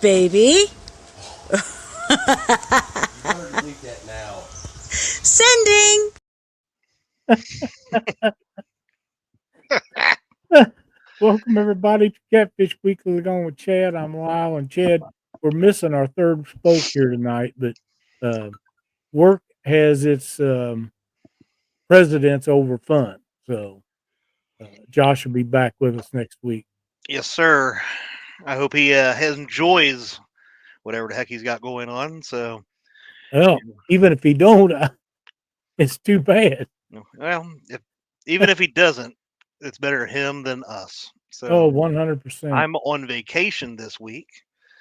Baby. You better delete that now. Sending. Welcome everybody to Catfish Weekly Along with Chad. I'm Lyle and Chad. We're missing our third spoke here tonight, but work has its precedence over fun. So Josh will be back with us next week. Yes, sir. I hope he enjoys whatever the heck he's got going on. So, Well, even if he don't, it's too bad. well, even if he doesn't, it's better him than us. So, Oh, 100%. I'm on vacation this week.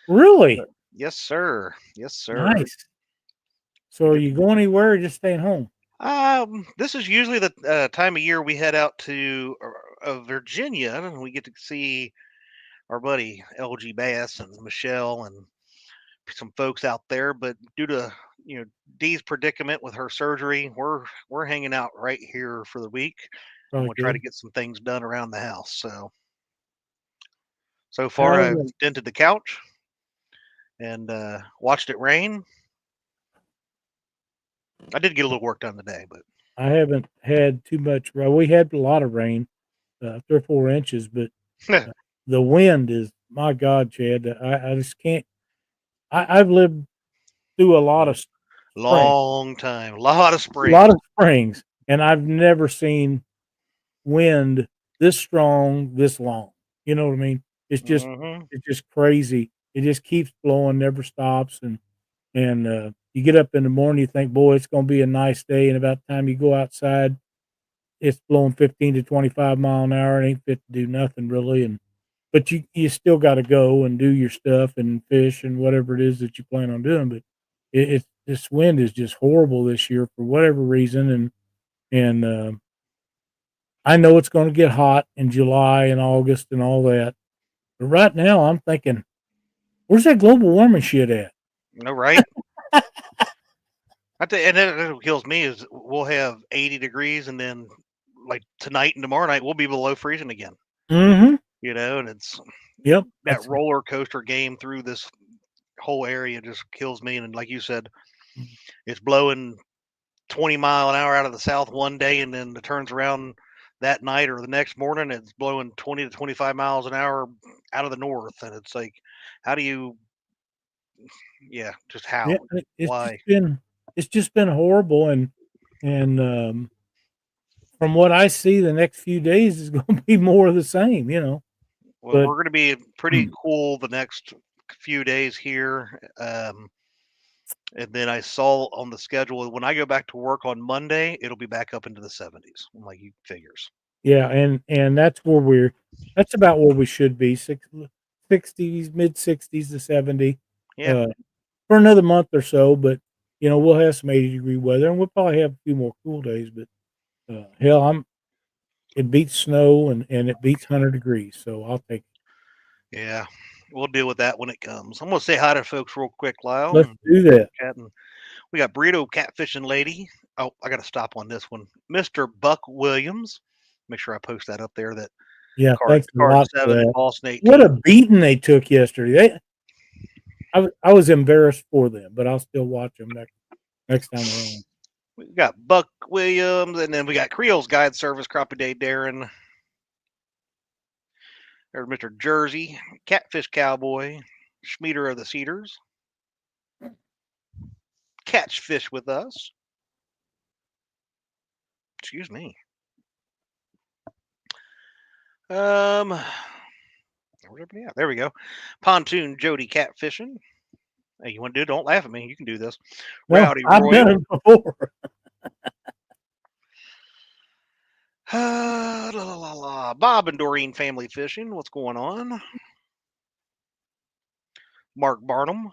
Really? Yes, sir. Yes, sir. Nice. So, are you going anywhere or just staying home? This is usually the time of year we head out to Virginia, and we get to see our buddy LG Bass and Michelle and some folks out there. But due to Dee's predicament with her surgery, we're hanging out right here for the week. And we'll try to get some things done around the house. So far, I've dented the couch and watched it rain. I did get a little work done today, but I haven't had too much. Well, we had a lot of rain, 3 or 4 inches, but the wind is, my God, Chad. I just can't. I've lived through a lot of long time, a lot of springs, and I've never seen wind this strong, this long. You know what I mean? It's just it's just crazy. It just keeps blowing, never stops, and you get up in the morning, you think, boy, it's going to be a nice day, and about the time you go outside, it's blowing 15 to 25 mile an hour. It ain't fit to do nothing really, but you still got to go and do your stuff and fish and whatever it is that you plan on doing. But this wind is just horrible this year for whatever reason, and I know it's going to get hot in July and August and all that. But right now, I'm thinking, where's that global warming shit at? No, right? And then what kills me is we'll have 80 degrees, and then like tonight and tomorrow night we'll be below freezing again. Mm-hmm. And it's that roller coaster game through this whole area just kills me. And like you said, it's blowing 20 mile an hour out of the south one day, and then it turns around that night or the next morning it's blowing 20 to 25 miles an hour out of the north, and it's like, how do you? Yeah, just how? Yeah, why? It's just been horrible, and from what I see, the next few days is going to be more of the same. Well, we're going to be pretty cool the next few days here. And then I saw on the schedule, when I go back to work on Monday, it'll be back up into the 70s. I'm like, you figures. Yeah, and that's about where we should be, 60s, mid 60s to 70. Yeah. For another month or so, but we'll have some 80-degree weather, and we'll probably have a few more cool days. But hell, it beats snow and it beats 100 degrees, so I'll take it. Yeah, we'll deal with that when it comes. I'm gonna say hi to folks real quick, Lyle. Let's do that. We got Burrito Catfishing Lady. Oh, I got to stop on this one. Mr. Buck Williams. Make sure I post that up there. That thanks a lot for that. Boston 18. What a beating they took yesterday. I was embarrassed for them, but I'll still watch them next time around. We got Buck Williams, and then we got Creole's Guide Service, Crappie Day Darren. There's Mr. Jersey, Catfish Cowboy, Schmieder of the Cedars. Catch fish with us. Excuse me. Where's everybody at? There we go. Pontoon Jody Catfishing. Hey, you want to do it? Don't laugh at me. You can do this. Well, Rowdy I've Royal. done it before. Bob and Doreen Family Fishing. What's going on? Mark Barnum.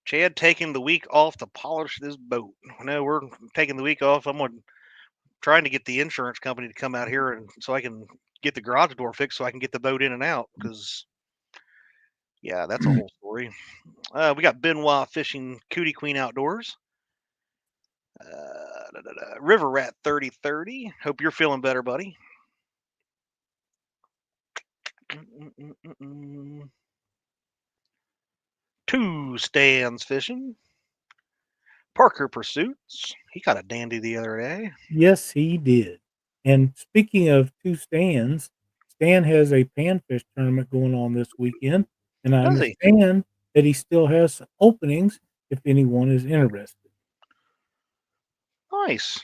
Chad taking the week off to polish this boat. No, we're taking the week off. I'm trying to get the insurance company to come out here and so I can get the garage door fixed so I can get the boat in and out, because yeah, that's a whole story. We got Benoit Fishing Cootie Queen Outdoors. River Rat 3030. Hope you're feeling better, buddy. Two stands fishing. Parker Pursuits. He caught a dandy the other day. Yes, he did. And speaking of two stands, Stan has a panfish tournament going on this weekend, and I Does he? understand that he still has some openings if anyone is interested. Nice.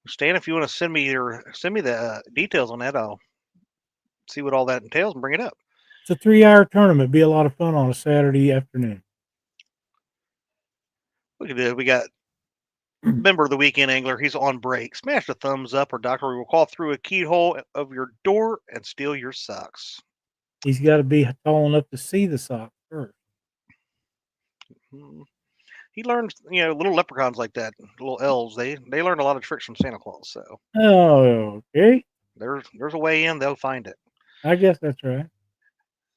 Stan, if you want to send me the details on that, I'll see what all that entails and bring it up. It's a 3-hour tournament. Be a lot of fun on a Saturday afternoon. Look at this. We got member of the weekend angler. He's on break. Smash the thumbs up, or Doctor will call through a keyhole of your door and steal your socks. He's got to be tall enough to see the sock first. He learned, little leprechauns like that, little elves. They learn a lot of tricks from Santa Claus. So, oh, okay. There's a way in. They'll find it. I guess that's right.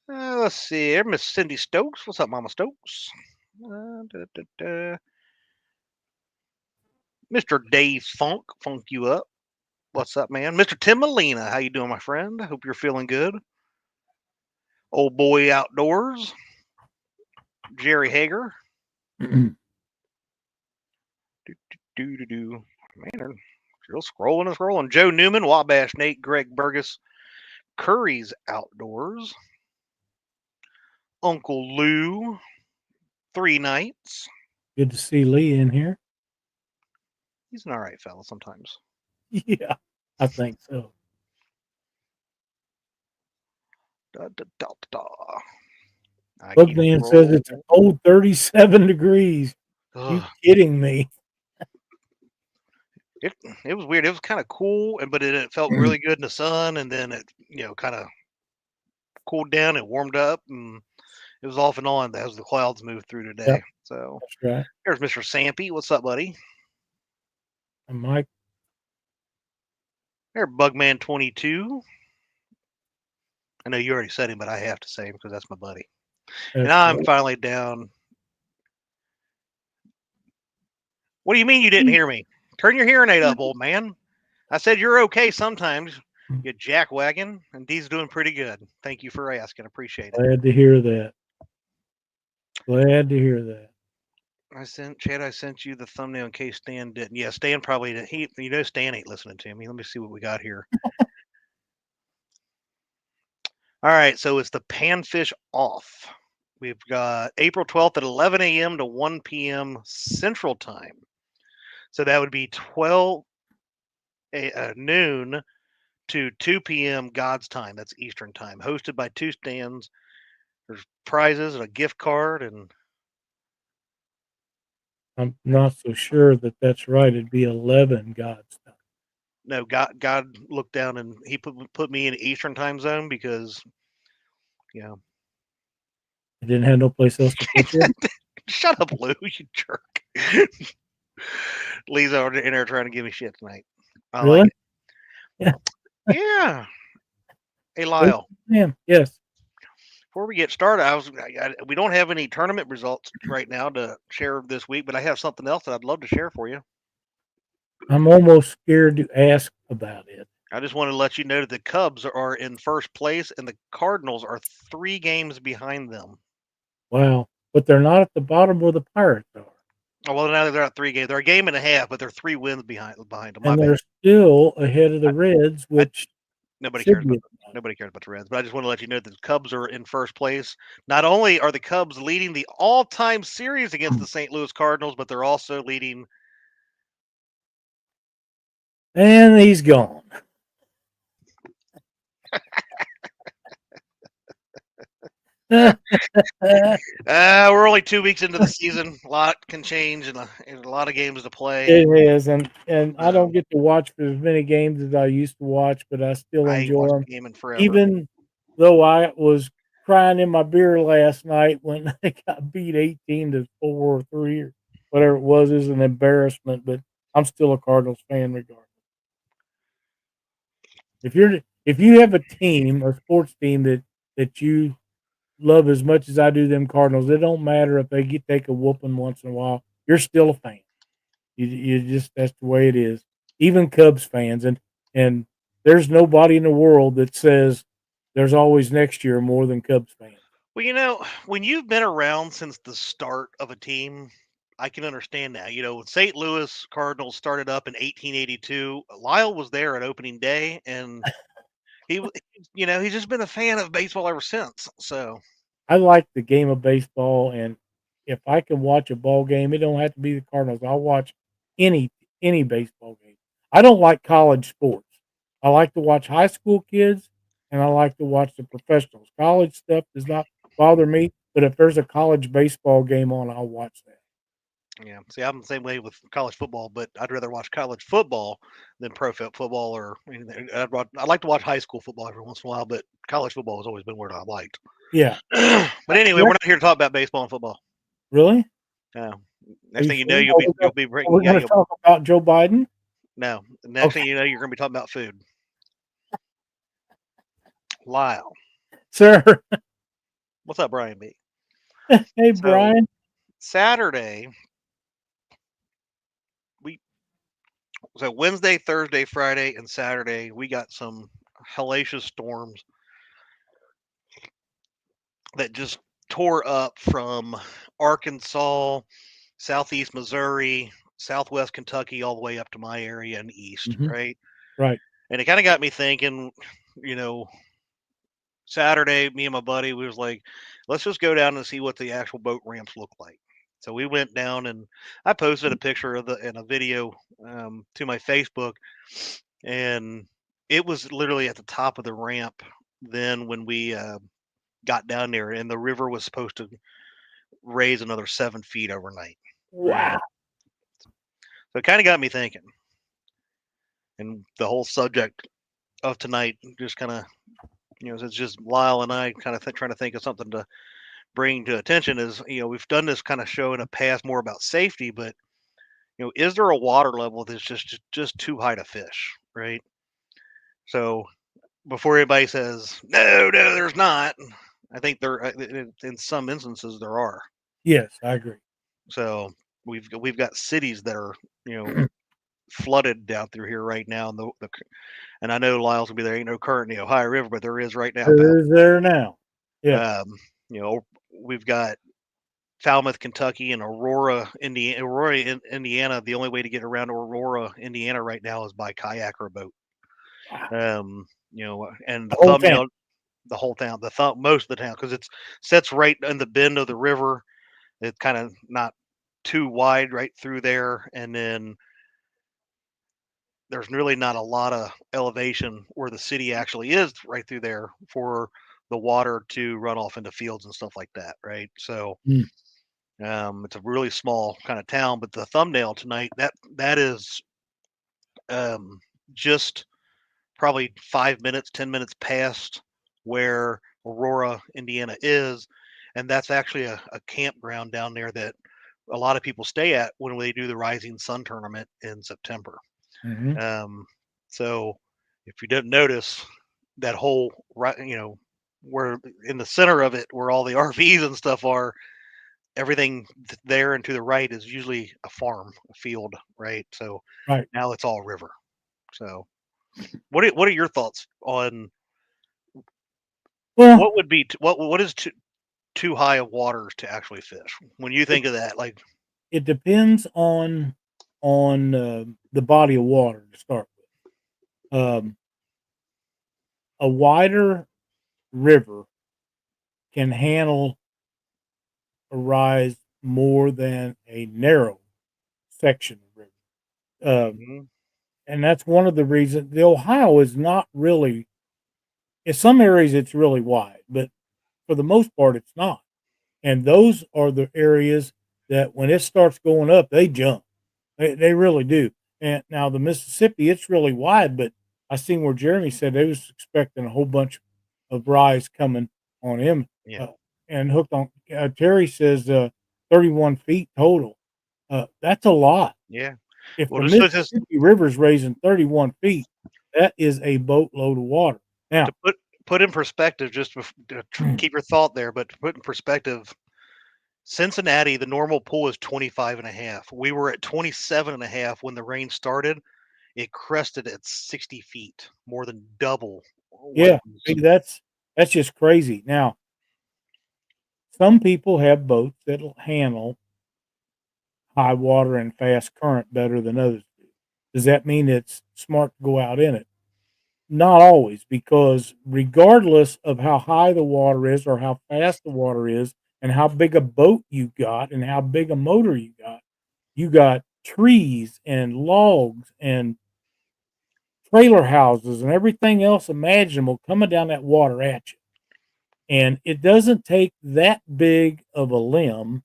Let's see here, Miss Cindy Stokes. What's up, Mama Stokes? Mr. Dave Funk you up. What's up, man? Mr. Tim Molina, how you doing, my friend? Hope you're feeling good. Old Boy Outdoors. Jerry Hager. Man, they're still scrolling and scrolling. Joe Newman, Wabash Nate, Greg Burgess, Curry's Outdoors. Uncle Lou, 3 Nights. Good to see Lee in here. He's an all right fella sometimes. Yeah, I think so. Bugman says it's a cold 37 degrees. You kidding me? It was weird. It was kind of cool, but it felt really good in the sun, and then it kind of cooled down. It warmed up, and it was off and on as the clouds moved through today. Yep, so that's right. There's Mr. Sampy. What's up, buddy? And Mike. There's Bugman 22. I know you already said him, but I have to say him because that's my buddy. And I'm finally down. What do you mean you didn't hear me? Turn your hearing aid up, old man. I said you're okay sometimes. You jackwagon, and Dee's doing pretty good. Thank you for asking. Appreciate it. Glad to hear that. Glad to hear that. I sent you the thumbnail in case Stan didn't. Yeah, Stan probably didn't. Stan ain't listening to me. Let me see what we got here. All right, so it's the Panfish Off. We've got April 12th at 11 a.m. to 1 p.m. Central Time. So that would be 12 noon to 2 p.m. God's Time. That's Eastern Time. Hosted by 2 stands. There's prizes and a gift card. And I'm not so sure that that's right. It'd be 11 God's Time. No, God looked down and he put me in Eastern Time zone because, I didn't have no place else to put you. Shut up, Lou, you jerk. Lee's over in there trying to give me shit tonight. I really? like it. Yeah. Yeah. Hey, Lyle. Yes. Before we get started, we don't have any tournament results right now to share this week, but I have something else that I'd love to share for you. I'm almost scared to ask about it. I just want to let you know that the Cubs are in first place and the Cardinals are 3 games behind them. Wow. But they're not at the bottom where the Pirates are. Oh, well, now they're at 3 games. They're a game and a half, but they're 3 wins behind them. And they're still ahead of the Reds, which nobody cares about the Reds. But I just want to let you know that the Cubs are in first place. Not only are the Cubs leading the all-time series against the St. Louis Cardinals, but they're also leading. And he's gone. We're only 2 weeks into the season. A lot can change and a lot of games to play. It is, and I don't get to watch as many games as I used to watch, but I still enjoy them. Even though I was crying in my beer last night when they got beat 18-4 or 3 or whatever it was, is an embarrassment. But I'm still a Cardinals fan regardless. If you have a team, a sports team that you love as much as I do them Cardinals, it don't matter if they take a whooping once in a while. You're still a fan. You just, that's the way it is. Even Cubs fans, and there's nobody in the world that says there's always next year more than Cubs fans. Well, when you've been around since the start of a team, I can understand that. When St. Louis Cardinals started up in 1882, Lyle was there at opening day, and he's just been a fan of baseball ever since. So, I like the game of baseball, and if I can watch a ball game, it don't have to be the Cardinals. I'll watch any any baseball game. I don't like college sports. I like to watch high school kids, and I like to watch the professionals. College stuff does not bother me, but if there's a college baseball game on, I'll watch that. yeah. See, I'm the same way with college football, but I'd rather watch college football than football or anything. I like to watch high school football every once in a while, but college football has always been what I liked. Yeah. But anyway, we're not here to talk about baseball and football. Really? Uh, Are next you thing you know, sure? you'll be Are we yeah, going to talk about Joe Biden? no. Next Okay, thing you know, you're going to be talking about food. Lyle, sir. what's up, Brian B? Hey, So Brian. Saturday, we so Wednesday, Thursday, Friday, and Saturday, we got some hellacious storms that just tore up from Arkansas, southeast Missouri, southwest Kentucky, all the way up to my area and east, Hmm. right? Right. And it kind of got me thinking, you know, Saturday, me and my buddy, we was like, let's just go down and see what the actual boat ramps look like. So we went down and I posted a picture of the and a video to my Facebook, and it was literally at the top of the ramp. Then when we got down there, and the river was supposed to raise another 7 feet overnight, right? Wow. So it kind of got me thinking, and the whole subject of tonight just kind of, it's just Lyle and I kind of trying to think of something to bring to attention. Is we've done this kind of show in the past more about safety, but is there a water level that's just too high to fish, right? So before anybody says no, there's not. I think there, in some instances, there are. Yes, I agree. So we've got cities that are flooded down through here right now, and and I know Lyle's gonna be there. Ain't no current in the Ohio River, but there is right now It about. is there now. Yeah. We've got Falmouth, Kentucky, and Indiana. The only way to get around Aurora, Indiana, right now is by kayak or boat. Wow. And The whole town. the whole town, most of the town, because it's sets right in the bend of the river. It's kind of not too wide right through there, and then there's really not a lot of elevation where the city actually is right through there for the water to run off into fields and stuff like that, right? So Mm. it's a really small kind of town. But the thumbnail tonight, that is um, just probably 5 minutes, 10 minutes past where Aurora, Indiana is, and that's actually a campground down there that a lot of people stay at when they do the Rising Sun tournament in September. Hmm. Um, so if you didn't notice, that whole right, where in the center of it, where all the RVs and stuff are, everything there and to the right is usually a farm, a field, right? So Right. now it's all river. So what are your thoughts on Well, what would be what is too high of waters to actually fish when you it, think of that? Like, it depends on the body of water to start with. A wider river can handle a rise more than a narrow section of river. mhm, And that's one of the reasons the Ohio is not really. In some areas, it's really wide, but for the most part, it's not. And those are the areas that when it starts going up, they jump. They really do. And now the Mississippi, it's really wide, but I seen where Jeremy said they was expecting a whole bunch of rise coming on him yeah, uh, and hooked on. Terry says 31 feet total. That's a lot. yeah. If Well, the just Mississippi River's raising 31 feet, that is a boatload of water. to Now, put in perspective, just to keep your thought there, but to put in perspective, Cincinnati, the normal pool is 25 and a half. We were at 27 and a half when the rain started. It crested at 60 feet, more than double what it yeah, was. see, that's just crazy. Now, some people have boats that'll handle high water and fast current better than others do. Does that mean it's smart to go out in it? Not always, because regardless of how high the water is or how fast the water is and how big a boat you got and how big a motor you got trees and logs and trailer houses and everything else imaginable coming down that water at you. And it doesn't take that big of a limb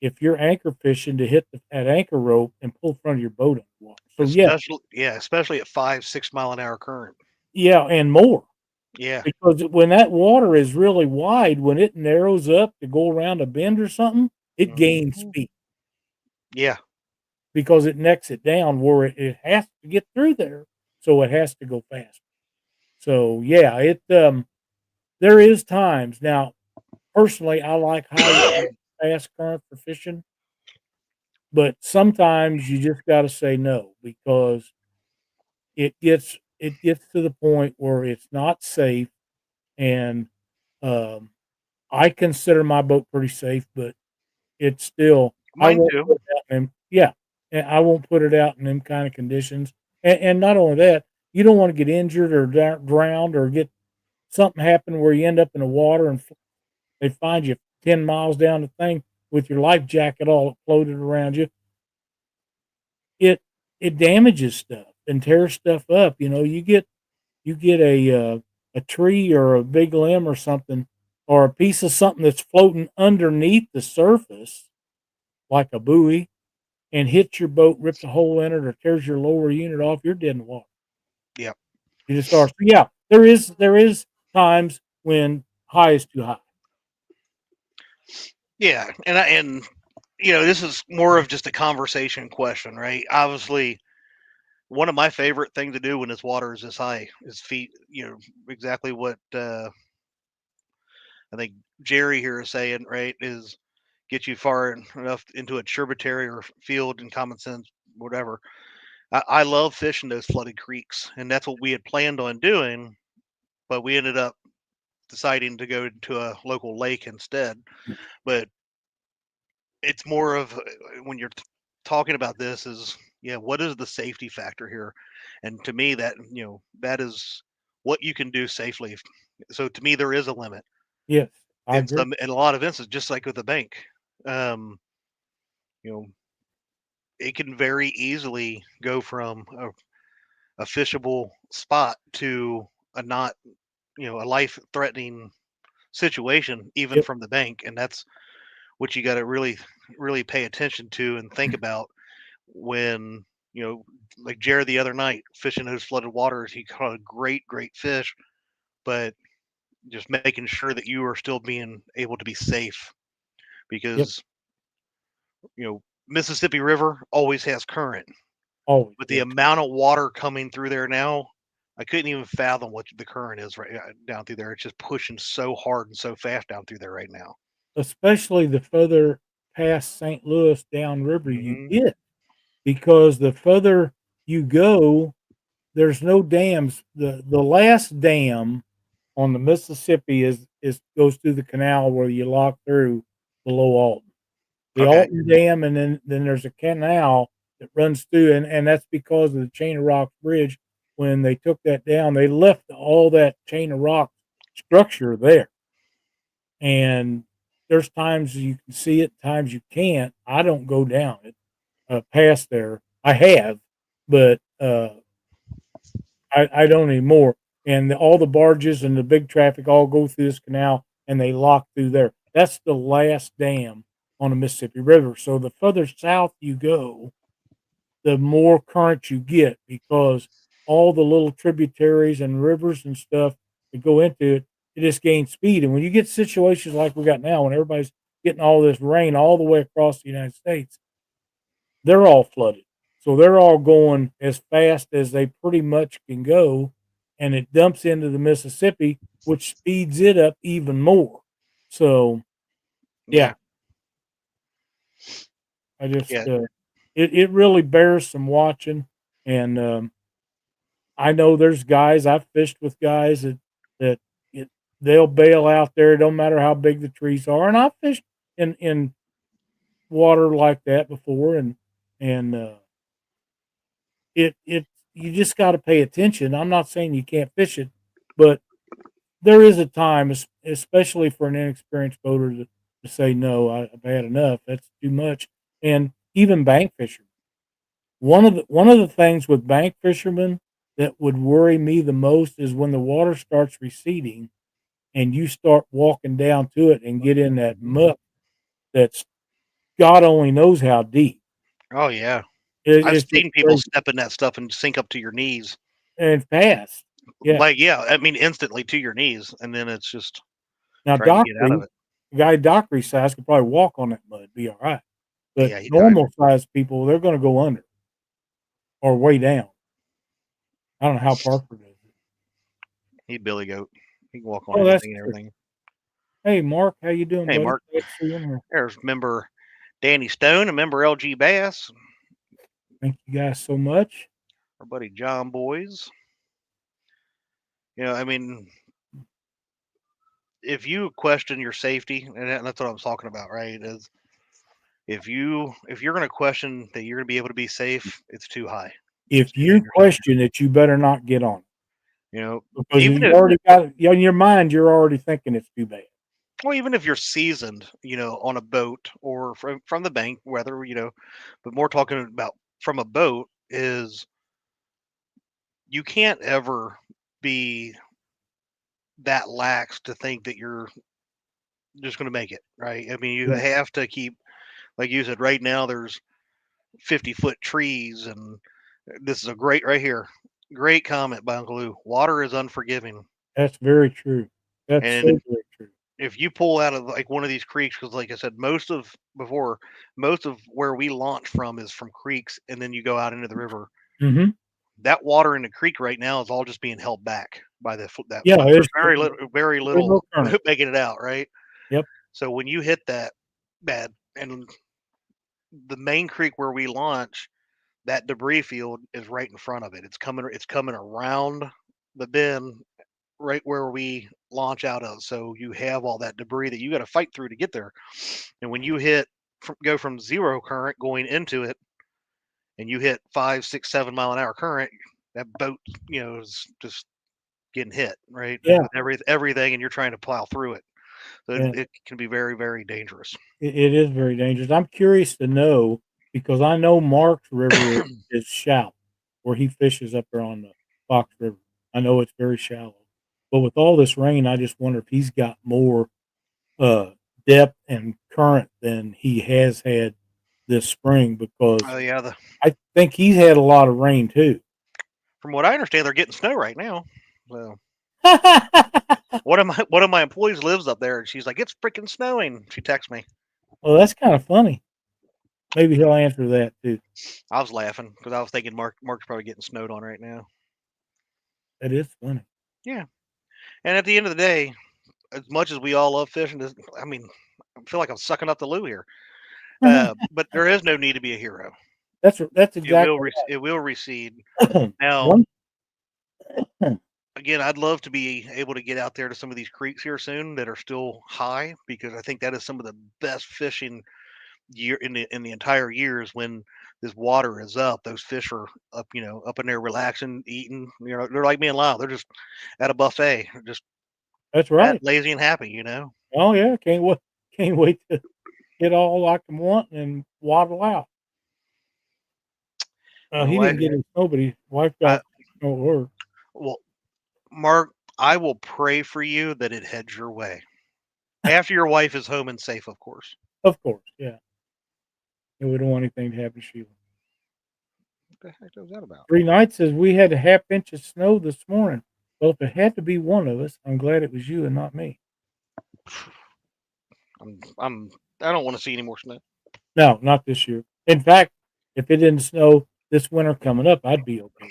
if you're anchor fishing to hit that anchor rope and pull front of your boat in the water. So Especially at 5-6 mile an hour current. yeah, and more. Yeah. Because when that water is really wide, when it narrows up to go around a bend or something, it gains speed Yeah. because it necks it down where it has to get through there, so it has to go fast. So yeah, there is times now. Personally, I like high fast current for fishing, but sometimes you just got to say no because it gets to the point where it's not safe, and um, I consider my boat pretty safe, but it's still I Mine won't too. put it out in them, yeah, and I won't put it out in them kind of conditions. And not only that, you don't want to get injured or drowned or get something happen where you end up in the water and they find you 10 miles down the thing with your life jacket all floated around you. It it damages stuff and tears stuff up. You know, you get a tree or a big limb or something, or a piece of something that's floating underneath the surface, like a buoy, and hits your boat, rips a hole in it, or tears your lower unit off, you're dead in the water. Yep. You just are. So yeah, there is times when high is too high. Yeah. And this is more of just a conversation question, right? Obviously, one of my favorite things to do when this water is this high is feed, exactly what I think Jerry here is saying, right? Is get you far enough into a tributary or field in common sense, whatever. I love fishing those flooded creeks, and that's what we had planned on doing, but we ended up deciding to go to a local lake instead. But it's more of when you're talking about this is, yeah, what is the safety factor here? And to me, that is what you can do safely. So to me, there is a limit Yes, I agree. in a lot of instances, just like with the bank. Um, you know, it can very easily go from a fishable spot to a not, a life threatening situation, even Yep. from the bank. And that's what you got to really, really pay attention to and think about when, like Jared the other night fishing those flooded waters, he caught a great, great fish, but just making sure that you are still being able to be safe Yep. because, Mississippi River always has current. Always. With the Yes. amount of water coming through there now, I couldn't even fathom what the current is right down through there. It's just pushing so hard and so fast down through there right now. Especially the further past St. Louis downriver you Hmm. get, because the further you go, there's no dams. The last dam on the Mississippi is goes through the canal where you lock through below Alton. The Okay. Alton Dam, and then there's a canal that runs through, and that's because of the Chain of Rocks Bridge. When they took that down, they left all that Chain of Rocks structure there. And there's times you can see it, times you can't. I don't go down it past there. I have, but I don't anymore. And all the barges and the big traffic all go through this canal, and they lock through there. That's the last dam on the Mississippi River. So the further south you go, the more current you get because all the little tributaries and rivers and stuff that go into it, it just gains speed. And when you get situations like we got now, when everybody's getting all this rain all the way across the United States, they're all flooded. So they're all going as fast as they pretty much can go, and it dumps into the Mississippi, which speeds it up even more. So Yeah. yeah, I just Yeah. it really bears some watching, and I know there's guys I've fished with guys that it they'll bail out there. It don't matter how big the trees are. And I've fished in water like that before, and it you just got to pay attention. I'm not saying you can't fish it, but there is a time, especially for an inexperienced boater, to say no. I've had enough. That's too much. And even bank fishermen. One of the things with bank fishermen that would worry me the most is when the water starts receding and you start walking down to it and get in that muck that's God only knows how deep. Oh yeah, I've It's just seen people crazy step in that stuff and sink up to your knees. and fast. Yeah. Like, yeah, I mean, instantly to your knees, and then it's just Now, trying to get out of Dockery, it. a guy Dockery size could probably walk on that mud, be all right. But Yeah, he died. normal sized people, they're going to go under or way down. I don't know how Parker does it. He Billy Goat. He can walk on Oh, that's anything and good. everything. Hey, Mark, how you doing, Hey, buddy? Mark. Glad to see you in here. There's member Danny Stone, a member LG Bass, Thank you guys so much. our buddy John Boys. You know, I mean, if you question your safety, and that's what I was talking about, right? Is if you're going to question that you're going to be able to be safe, it's too high. It's If too you dangerous. question it, you better not get on it You know, because even you if already got it in your mind. You're already thinking it's too bad. well, even if you're seasoned, you know, on a boat or from the bank, whether you know, but more talking about from a boat is you can't ever be that lax to think that you're just going to make it, right? I mean, you Yeah. have to keep, like you said, right now there's 50-foot trees, and this is a great right here. Great comment by Uncle Lou. Water is unforgiving, That's very true. That's so and very true. if you pull out of like one of these creeks, because like I said, most of where we launch from is from creeks, and then you go out into the river. Mm-hmm. That water in the creek right now is all just being held back by that Yeah, flood. it's There's very very little low current. making it out, right? Yep. So when you hit that bad, and the main creek where we launch, that debris field is right in front of it. It's coming around the bend right where we launch out of. So you have all that debris that you got to fight through to get there. And when you go from zero current going into it, and you hit 5, 6, 7 mile an hour current, that boat, you know, is just getting hit right Yeah. with everything, and you're trying to plow through it. So Yeah. it can be very, very dangerous. It is very dangerous. I'm curious to know because I know Mark's River is shallow, where he fishes up there on the Fox River. I know it's very shallow, but with all this rain, I just wonder if he's got more uh, depth and current than he has had this spring because Oh yeah, I think he's had a lot of rain too. from what I understand, they're getting snow right now. So one of my employees lives up there, and she's like, "It's freaking snowing." She texts me. Well, that's kind of funny. Maybe he'll answer that too. I was laughing because I was thinking Mark's probably getting snowed on right now. That is funny. Yeah, and at the end of the day, as much as we all love fishing, I mean, I feel like I'm sucking up the Lou here. But there is no need to be a hero. That's exactly It will recede. right. Now, One, again, I'd love to be able to get out there to some of these creeks here soon that are still high, because I think that is some of the best fishing year in the entire year is when this water is up. Those fish are up, you know, up in there relaxing, eating. You know, they're like me and Lyle. They're just at a buffet, just that's fat, right. lazy, and happy. You know. Oh yeah, can't wait to get all I can want and waddle out. My He wife, didn't get his snow, but his wife I got snow at work. well, Mark, I will pray for you that it heads your way after your wife is home and safe, of course. Of course, yeah. And we don't want anything to happen to Sheila. What the heck was that about? 3 nights says we had a half inch of snow this morning. Well, if it had to be one of us, I'm glad it was you and not me. I don't want to see any more snow. No, not this year. In fact, if it didn't snow this winter coming up, I'd be okay.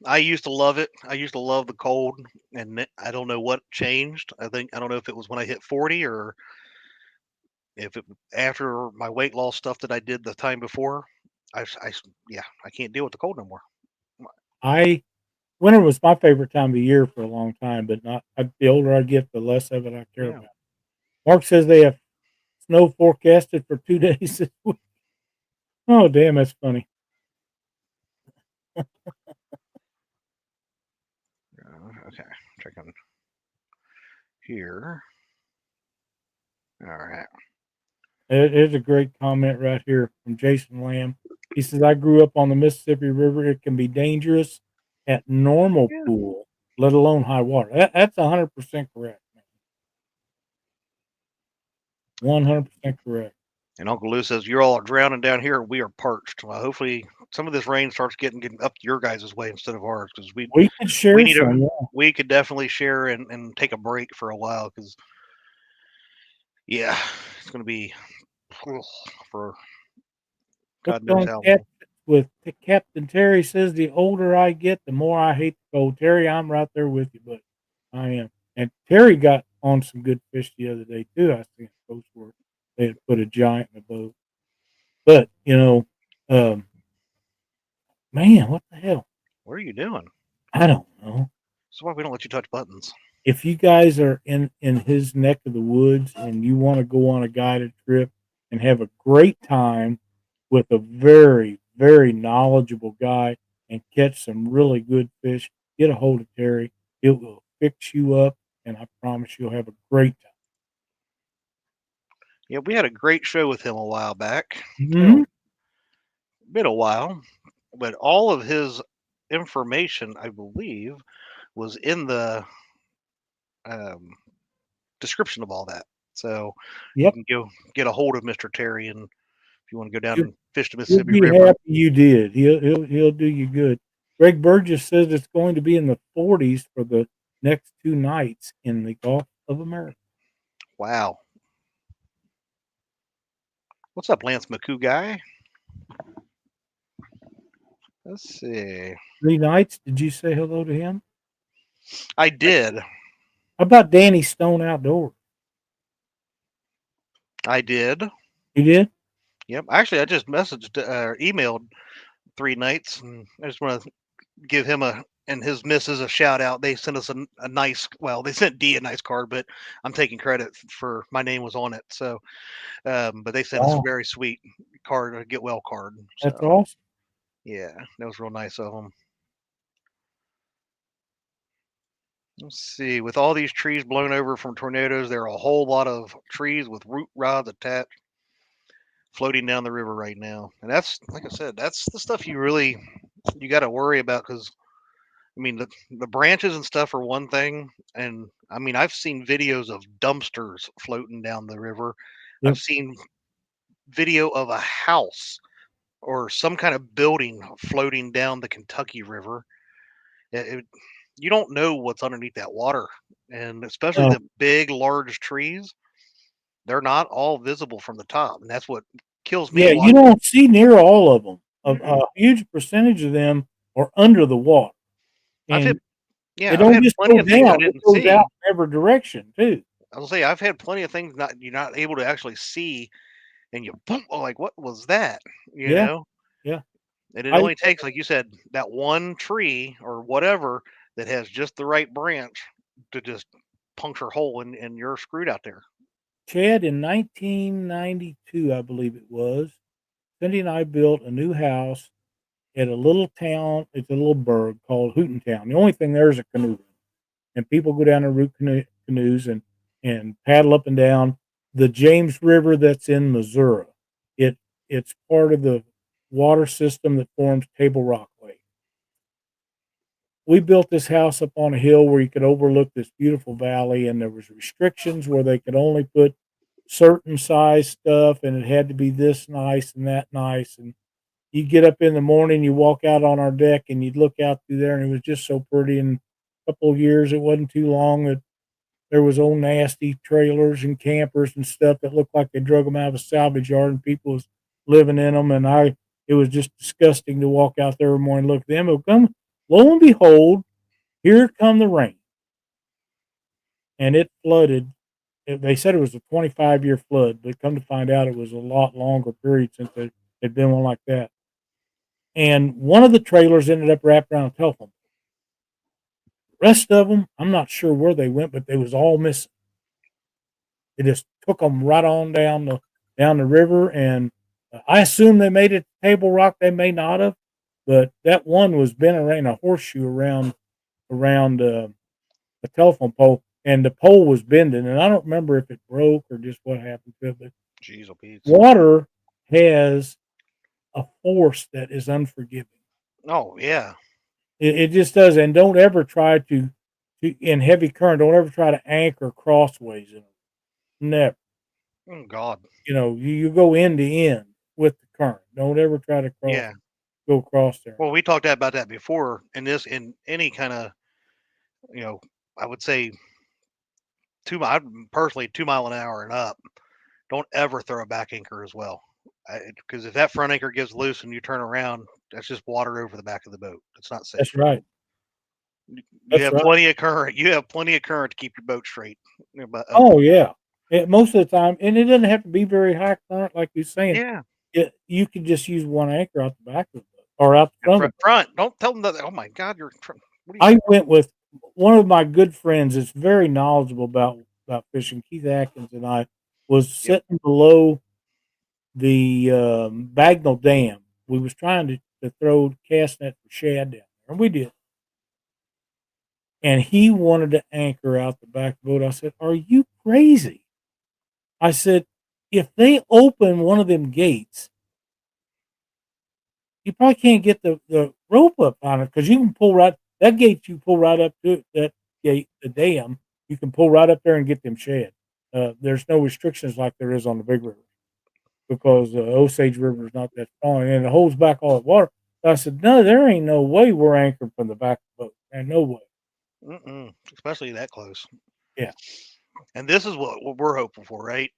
I used to love it. I used to love the cold, and I don't know what changed. I don't know if it was when I hit 40 or if it after my weight loss stuff that I did the time before. Yeah, I can't deal with the cold no more. I Winter was my favorite time of the year for a long time, but not the older I get, the less of it I care Yeah. about. Mark says they have snow forecasted for 2 days this week. Oh, damn, that's funny. Okay, checking here. All right. There's a great comment right here from Jason Lamb. He says, I grew up on the Mississippi River. It can be dangerous at normal Yeah. pool, let alone high water. That's 100% correct. 100% correct. And Uncle Lou says, "You're all drowning down here. We are parched." Well, hopefully, some of this rain starts getting up your guys' way instead of ours, because we We could share need some. to. Yeah. We could definitely share and take a break for a while, because yeah, it's going to be for God Hooked knows on how long. catfish with Captain Terry says, the older I get, the more I hate the cold. Terry, I'm right there with you, but I am. And Terry got on some good fish the other day too. I think those were they had put a giant in the boat. But um, man, what the hell? What are you doing? I don't know. That's why we don't let you touch buttons. If you guys are in his neck of the woods and you want to go on a guided trip and have a great time with a very, very knowledgeable guy and catch some really good fish, get a hold of Terry. It will fix you up, and I promise you'll have a great time. Yeah, we had a great show with him a while back. Mm-hmm. Been a while, but all of his information, I believe, was in the um, description of all that. So you Yep. can go get a hold of Mr. Terry, and if you want to go down You, and fish the you'll Mississippi be River. happy you did. He'll do you good. Greg Burgess says it's going to be in the 40s for the next 2 nights in the Gulf of America. Wow. What's up, Lance McCoo guy? Let's see. 3 nights. Did you say hello to him? I did. How about Danny Stone Outdoors? I did. You did? Yep. Actually, I just messaged or emailed 3 nights, and I just want to give him and his missus a shout out. They sent us a nice, well, they sent D a nice card, but I'm taking credit for my name was on it. So, but they sent us a Wow, very sweet card, a get well card. that's So, awesome. yeah, that was real nice of them. Let's see. With all these trees blown over from tornadoes, there are a whole lot of trees with root rods attached floating down the river right now. And that's, like I said, that's the stuff you got to worry about, because I mean, the branches and stuff are one thing, and I mean, I've seen videos of dumpsters floating down the river. Yep. I've seen video of a house or some kind of building floating down the Kentucky River. You don't know what's underneath that water, and especially Uh, the big, large trees. They're not all visible from the top, and that's what kills me yeah, you watching. don't see near all of them. A Mm-mm. huge percentage of them are under the water, I've had and they Yeah, I've don't had just plenty go of things I down; it didn't goes out see. in every direction too. I'll say I've had plenty of things you're not able to actually see, and you boom, oh, like what was that? You Yeah, know, yeah. and it I only takes, like you said, that one tree or whatever that has just the right branch to just puncture a hole, and you're screwed out there. Chad in 1992, I believe it was. Cindy and I built a new house at a little town. It's a little burg called Hootentown. The only thing there is a canoe, and people go down and root canoes and paddle up and down the James River that's in Missouri. It it's part of the water system that forms Table Rock Lake. We built this house up on a hill where you could overlook this beautiful valley, and there was restrictions where they could only put certain size stuff, and it had to be this nice and that nice. And you get up in the morning, you walk out on our deck, and you'd look out through there, and it was just so pretty. And a couple of years, it wasn't too long that there was old nasty trailers and campers and stuff that looked like they drug them out of a salvage yard, and people was living in them. And it was just disgusting to walk out there every morning and look at them. But come, lo and behold, here come the rain, and it flooded. They said it was a 25-year flood, but come to find out, it was a lot longer period since there had been one like that. And one of the trailers ended up wrapped around a telephone. rest of them, I'm not sure where they went, but they was all missing. It just took them right on down the river, and I assume they made it to Table Rock. They may not have, but that one was been around a horseshoe around a telephone pole, and the pole was bending, and I don't remember if it broke or just what happened to it. But Jeez, oh, Pete. water has a force that is unforgiving. Oh yeah. It just does, and don't ever try to in heavy current. Don't ever try to anchor crossways in it. Never. Oh God. You go end to end with the current. Don't ever try to go across there. Well, we talked about that before. In any kind of, I would say personally 2 mile an hour and up. Don't ever throw a back anchor as well, because if that front anchor gives loose and you turn around, that's just water over the back of the boat. It's not safe. That's right. You have plenty of current. You have plenty of current to keep your boat straight. Oh yeah. Most of the time, and it doesn't have to be very high current, like you're saying. Yeah. You can just use one anchor out the back of the boat or out the front. Front. Don't tell them that. Oh my God, I went with one of my good friends that's very knowledgeable about fishing. Keith Atkins and I was sitting below the Bagnell Dam. We was trying to throw cast net for shad down there, and we did. And he wanted to anchor out the back of the boat. I said, "Are you crazy?" I said, "If they open one of them gates, you probably can't get the rope up on it, because you can pull right that gate. You pull right up to that gate, the dam. You can pull right up there and get them shad. There's no restrictions like there is on the big river, because the Osage River is not that strong, and it holds back all the water." So I said, "No, there ain't no way we're anchored from the back of the boat. There's no way." Especially that close. Yeah. And this is what we're hoping for, right?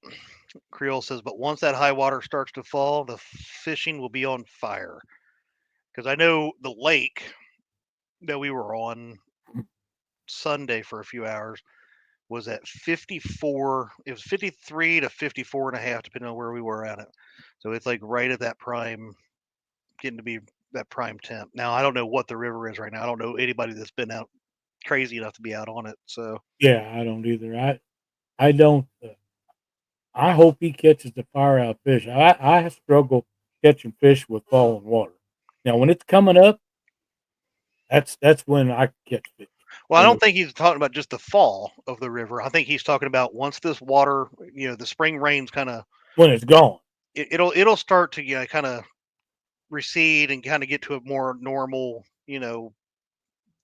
Creole says, but once that high water starts to fall, the fishing will be on fire. Because I know the lake that we were on Sunday for a few hours was at 54. It was 53 to 54 and a half, depending on where we were at it. So it's like right at that prime, getting to be that prime temp. Now, I don't know what the river is right now. I don't know anybody that's been out crazy enough to be out on it. So yeah, I don't either. I don't. I hope he catches the fire out fish. I struggle catching fish with falling water. Now, when it's coming up, that's when I catch fish. Well, I don't think he's talking about just the fall of the river. I think he's talking about once this water, the spring rains kind of when it's gone. It'll start to kind of recede and kind of get to a more normal